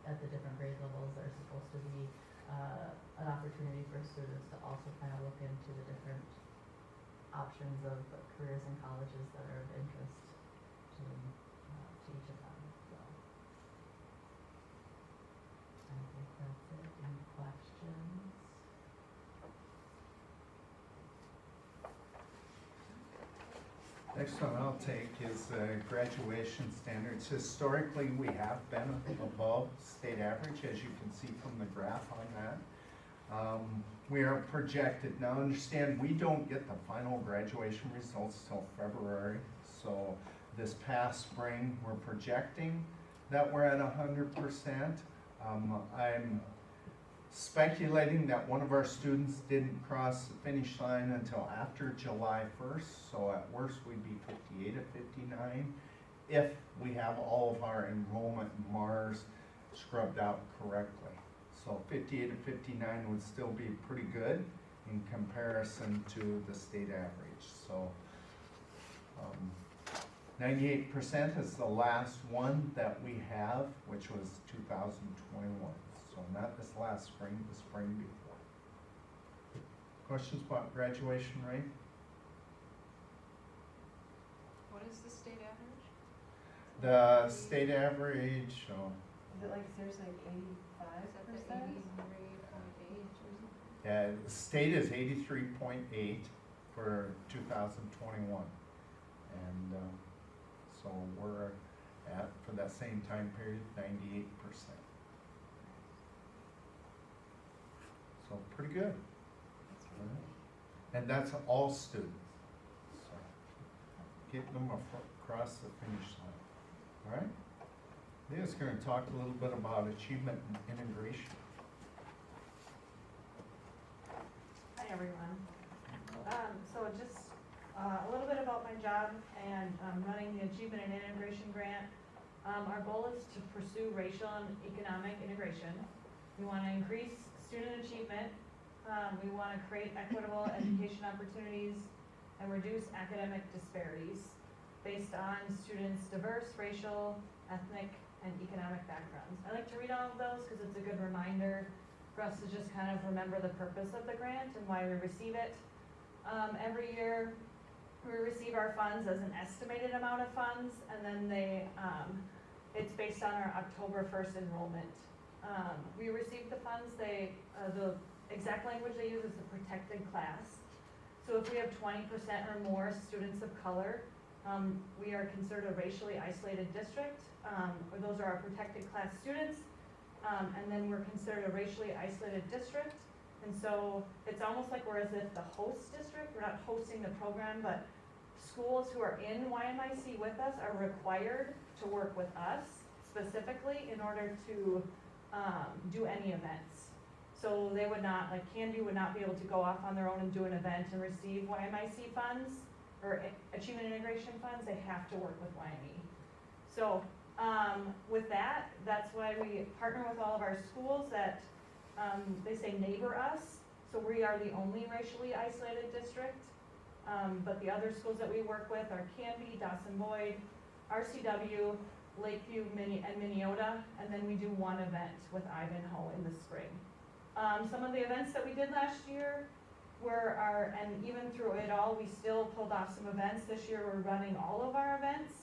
at the different grade levels are supposed to be an opportunity for students to also kind of look into the different options of careers and colleges that are of interest to each of them. So I think that's it. Any questions? Next one I'll take is graduation standards. Historically, we have been above state average, as you can see from the graph on that. We are projected. Now understand, we don't get the final graduation results till February. So this past spring, we're projecting that we're at 100%. I'm speculating that one of our students didn't cross the finish line until after July 1st, so at worst we'd be 58 of 59 if we have all of our enrollment MARs scrubbed out correctly. So 58 of 59 would still be pretty good in comparison to the state average. So 98% is the last one that we have, which was 2021. So not this last spring, the spring before. Questions about graduation rate? What is the state average? The state average, Is it like seriously Is that the 85%? 83.8 or something? The state is 83.8 for 2021. And so we're at, for that same time period, 98%. So pretty good. And that's all students. So getting them across the finish line. All right? Leah's going to talk a little bit about achievement and integration. Hi, everyone. So just a little bit about my job and running the Achievement and Integration Grant. Our goal is to pursue racial and economic integration. We want to increase student achievement. We want to create equitable education opportunities and reduce academic disparities based on students' diverse racial, ethnic, and economic backgrounds. I like to read all of those because it's a good reminder for us to just kind of remember the purpose of the grant and why we receive it. Every year, we receive our funds as an estimated amount of funds, and then it's based on our October 1st enrollment. We receive the funds, the exact language they use is the protected class. So if we have 20% or more students of color, we are considered a racially isolated district. Those are our protected class students. And then we're considered a racially isolated district. And so it's almost like we're as if the host district, we're not hosting the program, but schools who are in YMIC with us are required to work with us specifically in order to do any events. So they would not, like Canby would not be able to go off on their own and do an event and receive YMIC funds or Achievement Integration funds. They have to work with YME. So with that, that's why we partner with all of our schools that they say neighbor us. So we are the only racially isolated district. But the other schools that we work with are Canby, Dawson Boyd, RCW, Lakeview, and Minneota, and then we do one event with Ivanhoe in the spring. Some of the events that we did last year were and even through it all, we still pulled off some events. This year we're running all of our events,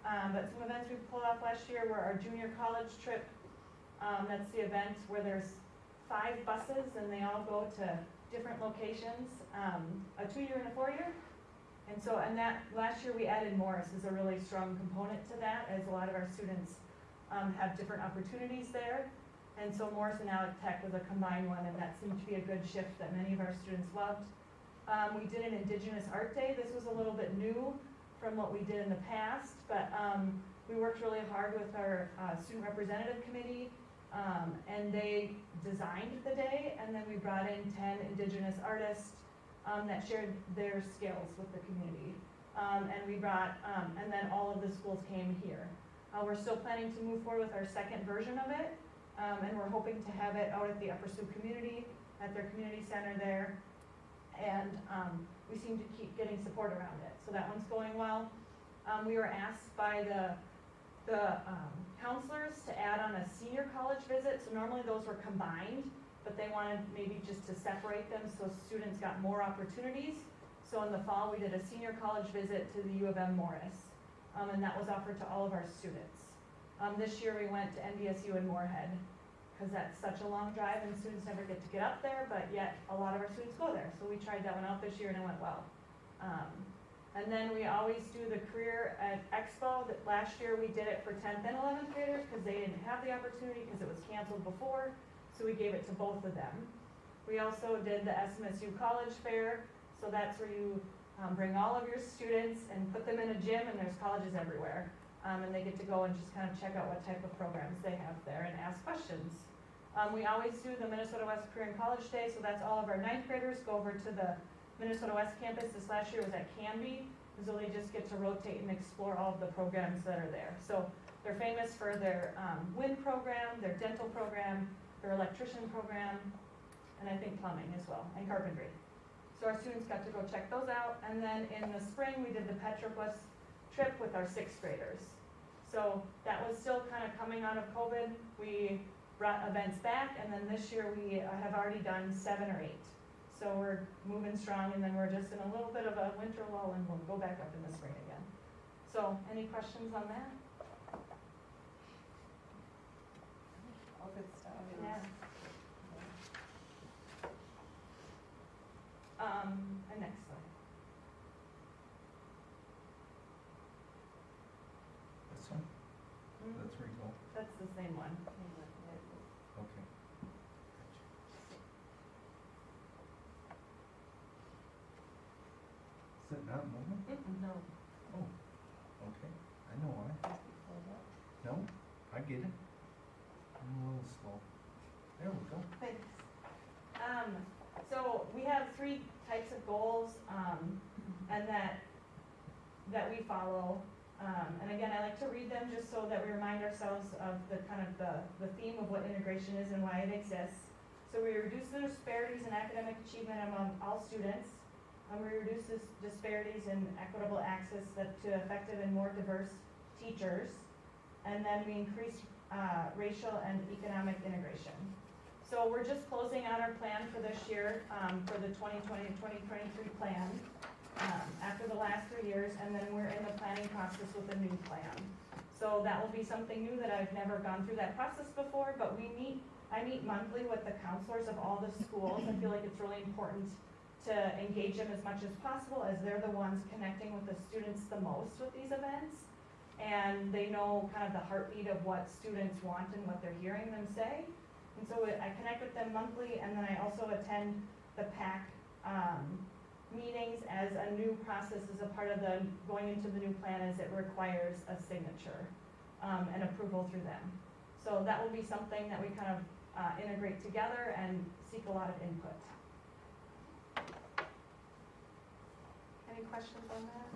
but some events we pulled off last year were our junior college trip. That's the event where there's 5 buses and they all go to different locations, a 2-year and a 4-year. And that last year we added Morris as a really strong component to that, as a lot of our students have different opportunities there. And so Morris and Alec Tech was a combined one, and that seemed to be a good shift that many of our students loved. We did an Indigenous Art Day. This was a little bit new from what we did in the past, but we worked really hard with our student representative committee, and they designed the day, and then we brought in 10 Indigenous artists that shared their skills with the community. And we brought, and then all of the schools came here. We're still planning to move forward with our second version of it, and we're hoping to have it out at the Upper Sioux community, at their community center there. And we seem to keep getting support around it, so that one's going well. We were asked by the counselors to add on a senior college visit, so normally those were combined, but they wanted maybe just to separate them so students got more opportunities. So in the fall, we did a senior college visit to the U of M Morris, and that was offered to all of our students. This year we went to NDSU in Moorhead, because that's such a long drive and students never get to get up there, but yet a lot of our students go there. So we tried that one out this year and it went well. And then we always do the Career Expo. That last year we did it for 10th and 11th graders because they didn't have the opportunity because it was canceled before. So we gave it to both of them. We also did the SMSU College Fair. So that's where you bring all of your students and put them in a gym, and there's colleges everywhere. And they get to go and just kind of check out what type of programs they have there and ask questions. We always do the Minnesota West Career and College Day, so that's all of our 9th graders go over to the Minnesota West campus. This last year was at Canby, so they just get to rotate and explore all of the programs that are there. So they're famous for their wind program, their dental program, their electrician program, and I think plumbing as well, and carpentry. So our students got to go check those out, and then in the spring we did the Petrobras trip with our 6th graders. So that was still kind of coming out of COVID. We brought events back, and then this year we have already done 7 or 8. So we're moving strong, and then we're just in a little bit of a winter lull, and we'll go back up in the spring again. So any questions on that? All good stuff. Yeah. And next slide. This one, Mm, the three goal, That's the same one. okay. Is it not moving? No. Oh, okay, I know why. No, I get it. I'm a little slow. There we go. Thanks. So we have three types of goals, and that we follow. And again, I like to read them just so that we remind ourselves of the kind of the theme of what integration is and why it exists. So we reduce the disparities in academic achievement among all students. We reduce this disparities in equitable access to effective and more diverse teachers. And then we increase racial and economic integration. So we're just closing out our plan for this year, for the 2020-2023 plan, after the last 3 years, and then we're in the planning process with a new plan. So that will be something new that I've never gone through that process before, but I meet monthly with the counselors of all the schools. I feel like it's really important to engage them as much as possible, as they're the ones connecting with the students the most with these events. And they know kind of the heartbeat of what students want and what they're hearing them say. And so I connect with them monthly, and then I also attend the PAC meetings as a new process, as a part of the going into the new plan, as it requires a signature and approval through them. So that will be something that we kind of integrate together and seek a lot of input. Any questions on that?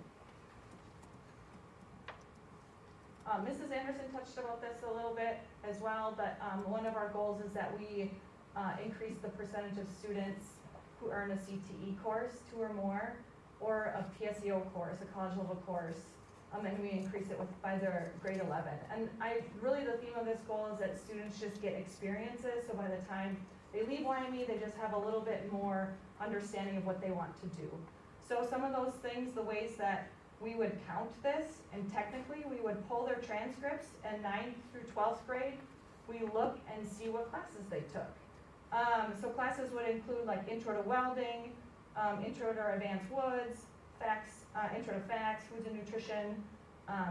Mrs. Anderson touched about this a little bit as well, but one of our goals is that we increase the percentage of students who earn a CTE course, 2 or more, or a PSEO course, a college level course, and we increase it by their grade 11. And really the theme of this goal is that students just get experiences, so by the time they leave YME, they just have a little bit more understanding of what they want to do. So some of those things, the ways that we would count this, and technically we would pull their transcripts in 9th through 12th grade. We look and see what classes they took. So classes would include like intro to welding, intro to advanced woods, intro to facts, foods and nutrition,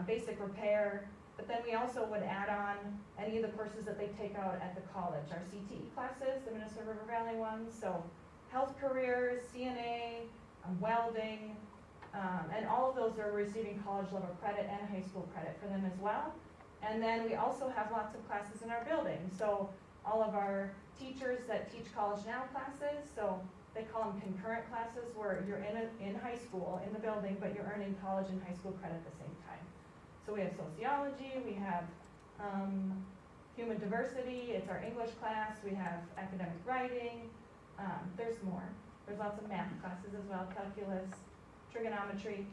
basic repair. But then we also would add on any of the courses that they take out at the college, our CTE classes, the Minnesota River Valley ones. So health careers, CNA, welding, and all of those are receiving college level credit and high school credit for them as well. And then we also have lots of classes in our building. So all of our teachers that teach College Now classes, so they call them concurrent classes, where you're in high school, in the building, but you're earning college and high school credit at the same time. So we have sociology, we have human diversity, it's our English class, we have academic writing, there's more. There's lots of math classes as well, calculus, trigonometry.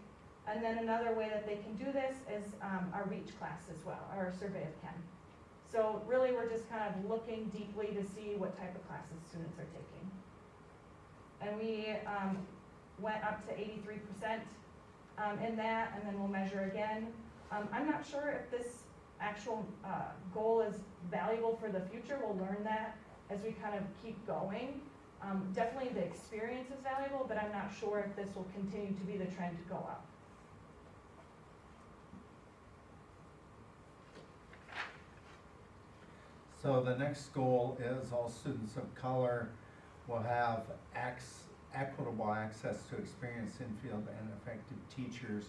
And then another way that they can do this is our REACH class as well, our survey of Chem. So really we're just kind of looking deeply to see what type of classes students are taking. And we went up to 83% in that, and then we'll measure again. I'm not sure if this actual goal is valuable for the future. We'll learn that as we kind of keep going. Definitely the experience is valuable, but I'm not sure if this will continue to be the trend to go up. So the next goal is all students of color will have equitable access to experienced in-field and effective teachers.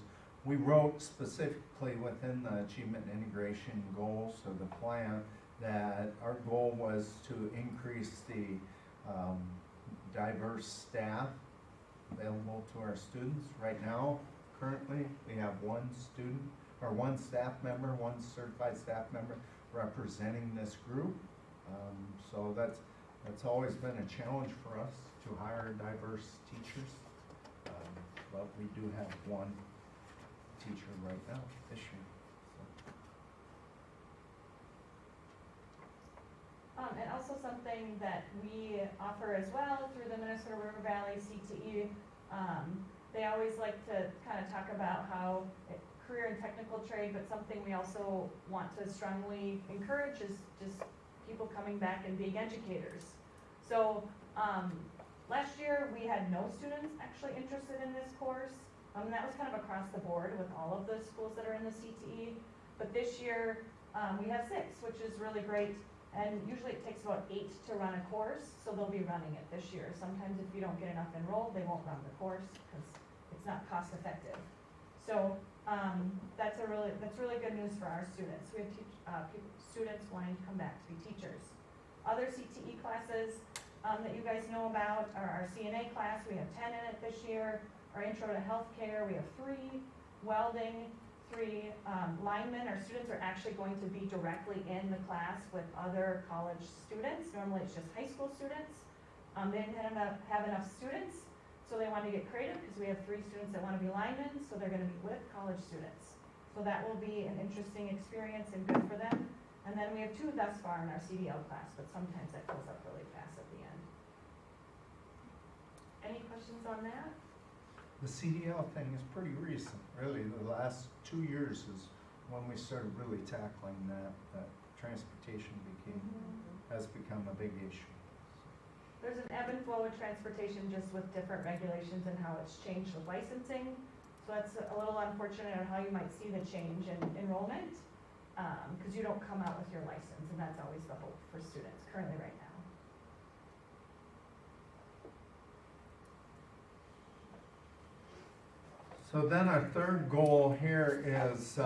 We wrote specifically within the achievement integration goals of the plan that our goal was to increase the diverse staff available to our students. Right now, currently, we have one student, or one staff member, one certified staff member representing this group. So that's always been a challenge for us to hire diverse teachers. But we do have one teacher right now this year. And also something that we offer as well through the Minnesota River Valley CTE, they always like to kind of talk about how career and technical trade, but something we also want to strongly encourage is just people coming back and being educators. So Last year, we had no students actually interested in this course. That was kind of across the board with all of the schools that are in the CTE. But this year, we have 6, which is really great. And usually it takes about 8 to run a course, so they'll be running it this year. Sometimes if you don't get enough enrolled, they won't run the course because it's not cost effective. So that's really good news for our students. We have students wanting to come back to be teachers. Other CTE classes that you guys know about are our CNA class. We have 10 in it this year. Our Intro to Healthcare, we have 3. Welding, 3. Linemen, our students are actually going to be directly in the class with other college students. Normally it's just high school students. They didn't have enough students, so they wanted to get creative because we have 3 students that want to be linemen, so they're going to be with college students. So that will be an interesting experience and good for them. And then we have 2 thus far in our CDL class, but sometimes that goes up really fast at the end. Any questions on that? The CDL thing is pretty recent, really. The last 2 years is when we started really tackling that transportation has become a big issue. There's an ebb and flow of transportation just with different regulations and how it's changed with licensing. So that's a little unfortunate on how you might see the change in enrollment, because you don't come out with your license, and that's always the hope for students currently right now. So then our third goal here is,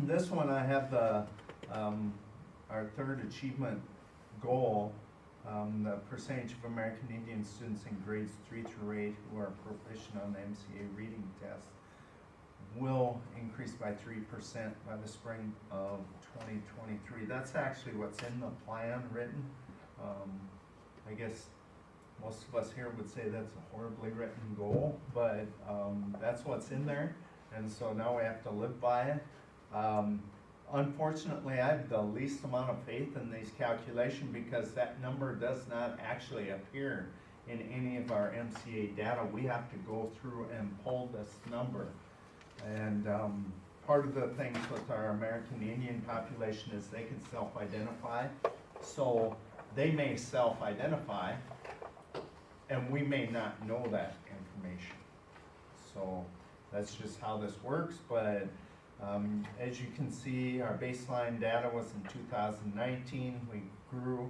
this one I have our third achievement goal, the percentage of American Indian students in grades 3 through 8 who are proficient on the MCA reading test will increase by 3% by the spring of 2023. That's actually what's in the plan written. I guess most of us here would say that's a horribly written goal, but that's what's in there, and so now we have to live by it. Unfortunately, I have the least amount of faith in these calculations because that number does not actually appear in any of our MCA data. We have to go through and pull this number. And part of the things with our American Indian population is they can self-identify. So they may self-identify, and we may not know that information. So that's just how this works, but as you can see, our baseline data was in 2019. We grew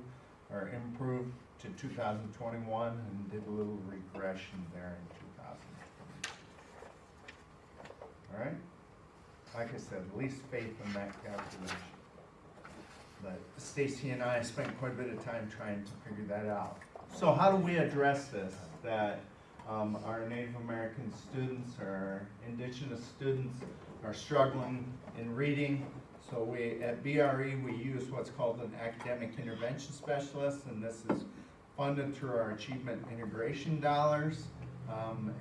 or improved to 2021 and did a little regression there in 2022. All right? Like I said, least faith in that calculation. But Stacy and I spent quite a bit of time trying to figure that out. So how do we address this? That our Native American students, our Indigenous students are struggling in reading. So we, at BRE, we use what's called an academic intervention specialist, and this is funded through our achievement integration dollars.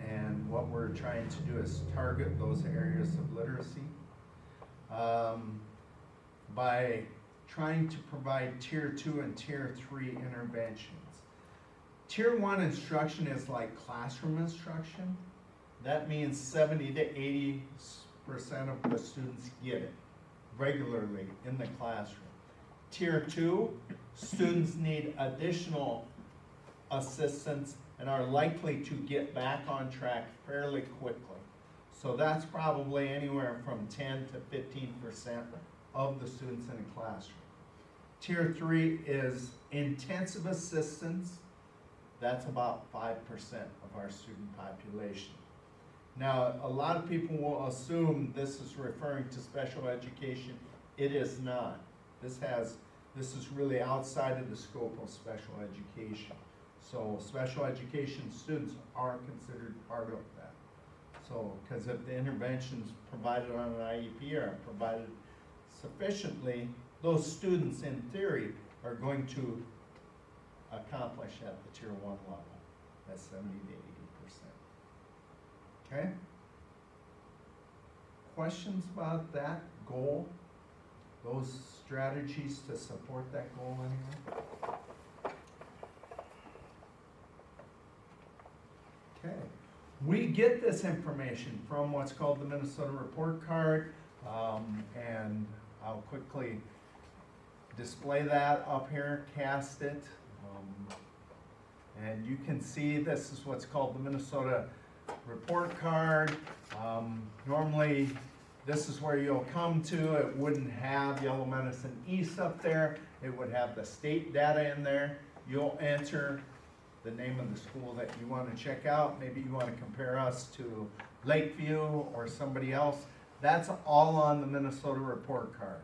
And what we're trying to do is target those areas of literacy by trying to provide Tier 2 and Tier 3 interventions. Tier 1 instruction is like classroom instruction. That means 70 to 80% of the students get it regularly in the classroom. Tier 2, students need additional assistance and are likely to get back on track fairly quickly. So that's probably anywhere from 10 to 15% of the students in a classroom. Tier 3 is intensive assistance. That's about 5% of our student population. Now, a lot of people will assume this is referring to special education. It is not. This is really outside of the scope of special education. So special education students are considered part of that. So, because if the interventions provided on an IEP are provided sufficiently, those students in theory are going to accomplish at the Tier 1 level. That's 70 to 80%. Okay? Questions about that goal? Those strategies to support that goal anyway? Okay. We get this information from what's called the Minnesota Report Card, and I'll quickly display that up here, cast it. And you can see this is what's called the Minnesota report card. Normally, this is where you'll come to. It wouldn't have Yellow Medicine East up there. It would have the state data in there. You'll enter the name of the school that you want to check out. Maybe you want to compare us to Lakeview or somebody else. That's all on the Minnesota report card.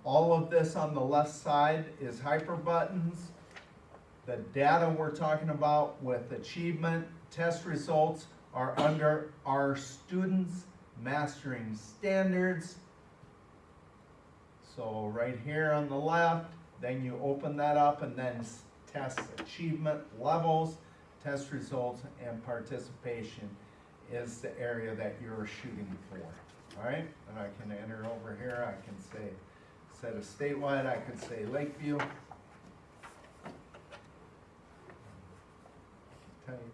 All of this on the left side is hyper buttons. The data we're talking about with achievement, test results are under our students mastering standards. So right here on the left, then you open that up and then test achievement levels, test results, and participation is the area that you're shooting for. All right, and I can enter over here. I can say, instead of statewide, I could say Lakeview. Type.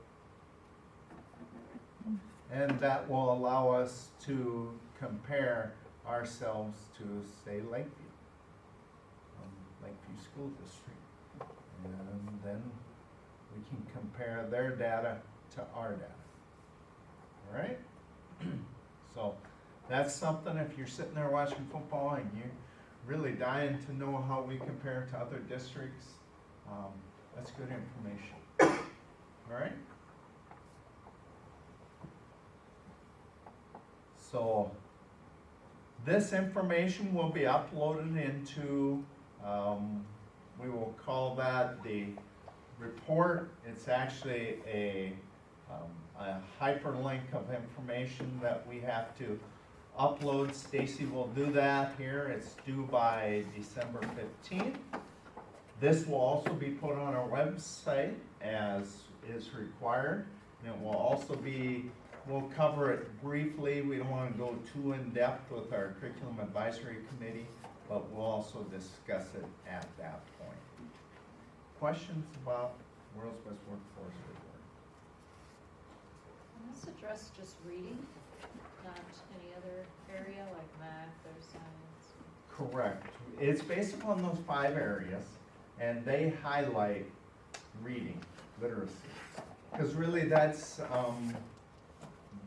And that will allow us to compare ourselves to, say, Lakeview, Lakeview School District. And then we can compare their data to our data. All right? So that's something, if you're sitting there watching football and you're really dying to know how we compare to other districts, that's good information. All right? So this information will be uploaded into, we will call that the report. It's actually a hyperlink of information that we have to upload. Stacy will do that here. It's due by December 15th. This will also be put on our website as is required. And it will also be, we'll cover it briefly. We don't want to go too in-depth with our curriculum advisory committee, but we'll also discuss it at that point. Questions about World's Best Workforce Report? And this address just reading, not any other area like math or science? Correct. It's based upon those 5 areas, and they highlight reading, literacy. Because really that's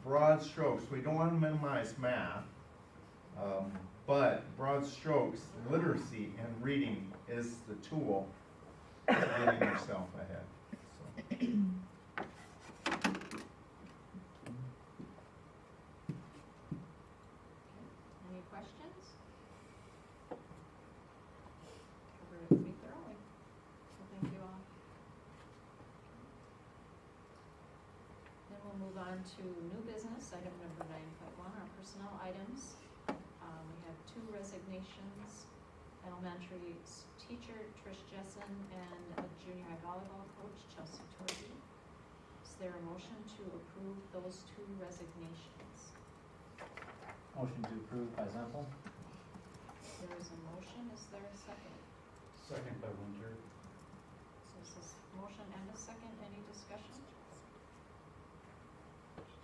broad strokes. We don't want to minimize math, but broad strokes, literacy and reading is the tool for getting yourself ahead. So. Any questions? Covered it pretty thoroughly, so thank you all. Then we'll move on to new business, item number 9.1, our personnel items. We have 2 resignations, elementary teacher Trish Jessen and a junior high volleyball coach Chelsea Torby. Is there a motion to approve those 2 resignations? Motion to approve by Zempel. There is a motion, is there a second? Second by Winter. So this is motion and a second, any discussion?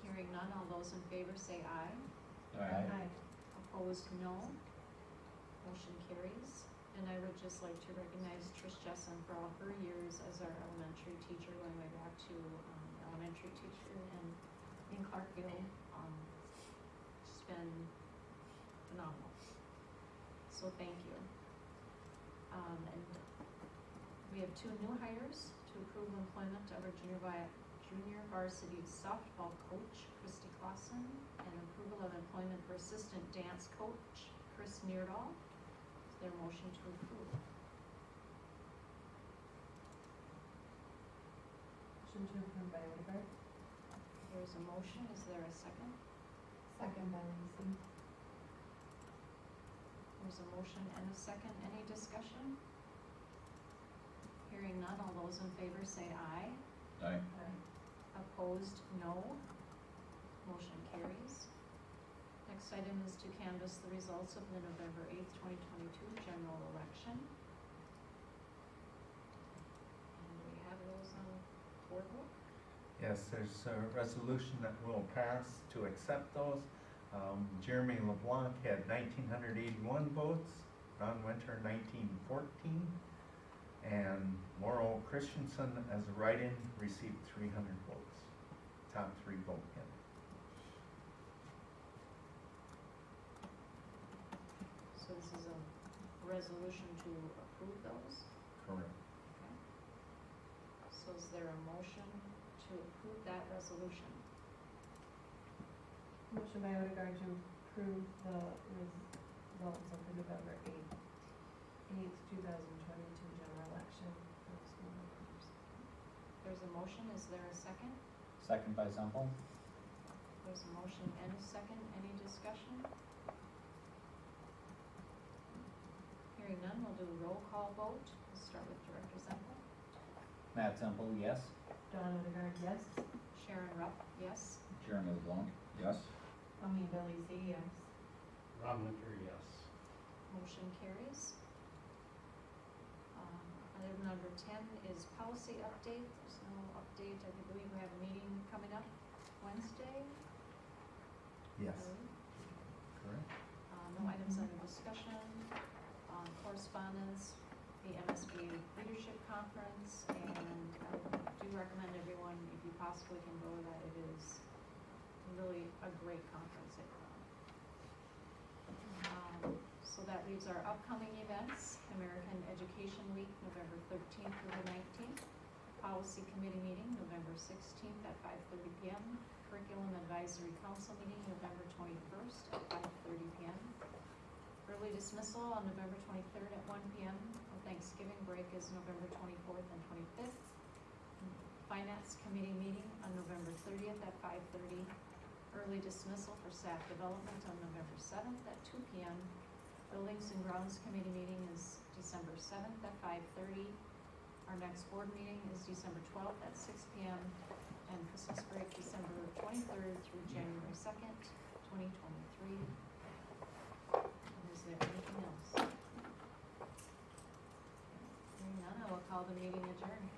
Hearing none, all those in favor say aye. Aye. Opposed, no. Motion carries. And I would just like to recognize Trish Jessen for all her years as our elementary teacher, going way back to elementary teacher in Clarkville. She's been phenomenal. So thank you. And we have 2 new hires to approve employment of our junior varsity softball coach, Christy Clausen, and approval of employment for assistant dance coach, Chris Neardahl. Is there a motion to approve? Motion to approve by Odebert. There's a motion, is there a second? Second by Lacy. There's a motion and a second, any discussion? Hearing none, all those in favor say aye. Aye. Opposed, no. Motion carries. Next item is to canvass the results of the November 8th, 2022 general election. And we have those on board book. Yes, there's a resolution that will pass to accept those. Jeremy LeBlanc had 1,981 votes, Ron Winter 1,914. And Laurel Christensen as a write-in received 300 votes. Top 3 vote getter. So this is a resolution to approve those? Correct. Okay. So is there a motion to approve that resolution? Motion by Odegaard to approve the results of the November 8th, 2022 general election for the school members. There's a motion, is there a second? Second by Zempel. There's a motion and a second, any discussion? Hearing none, we'll do a roll call vote. We'll start with Director Zempel. Matt Zempel, yes. Dawn Odegaard, yes. Sharon Rupp, yes. Jeremy LeBlanc, yes. Billy C, yes. Ron Winter, yes. Motion carries. Item number 10 is policy update. There's no update. I believe we have a meeting coming up Wednesday. Yes, I believe. correct. No items under discussion. Correspondence, the MSBA Leadership Conference, and I do recommend everyone, if you possibly can go to that, it is really a great conference. So that leaves our upcoming events, American Education Week, November 13th through the 19th, Policy Committee meeting, November 16th at 5:30 p.m., Curriculum Advisory Council meeting, November 21st at 5:30 p.m., early dismissal on November 23rd at 1 p.m., Thanksgiving break is November 24th and 25th, Finance Committee meeting on November 30th at 5:30, early dismissal for staff development on November 7th at 2 p.m., Buildings and Grounds Committee meeting is December 7th at 5:30. Our next board meeting is December 12th at 6 p.m. and Christmas break December 23rd through January 2nd, 2023. And is there anything else? Hearing none, I will call the meeting adjourned.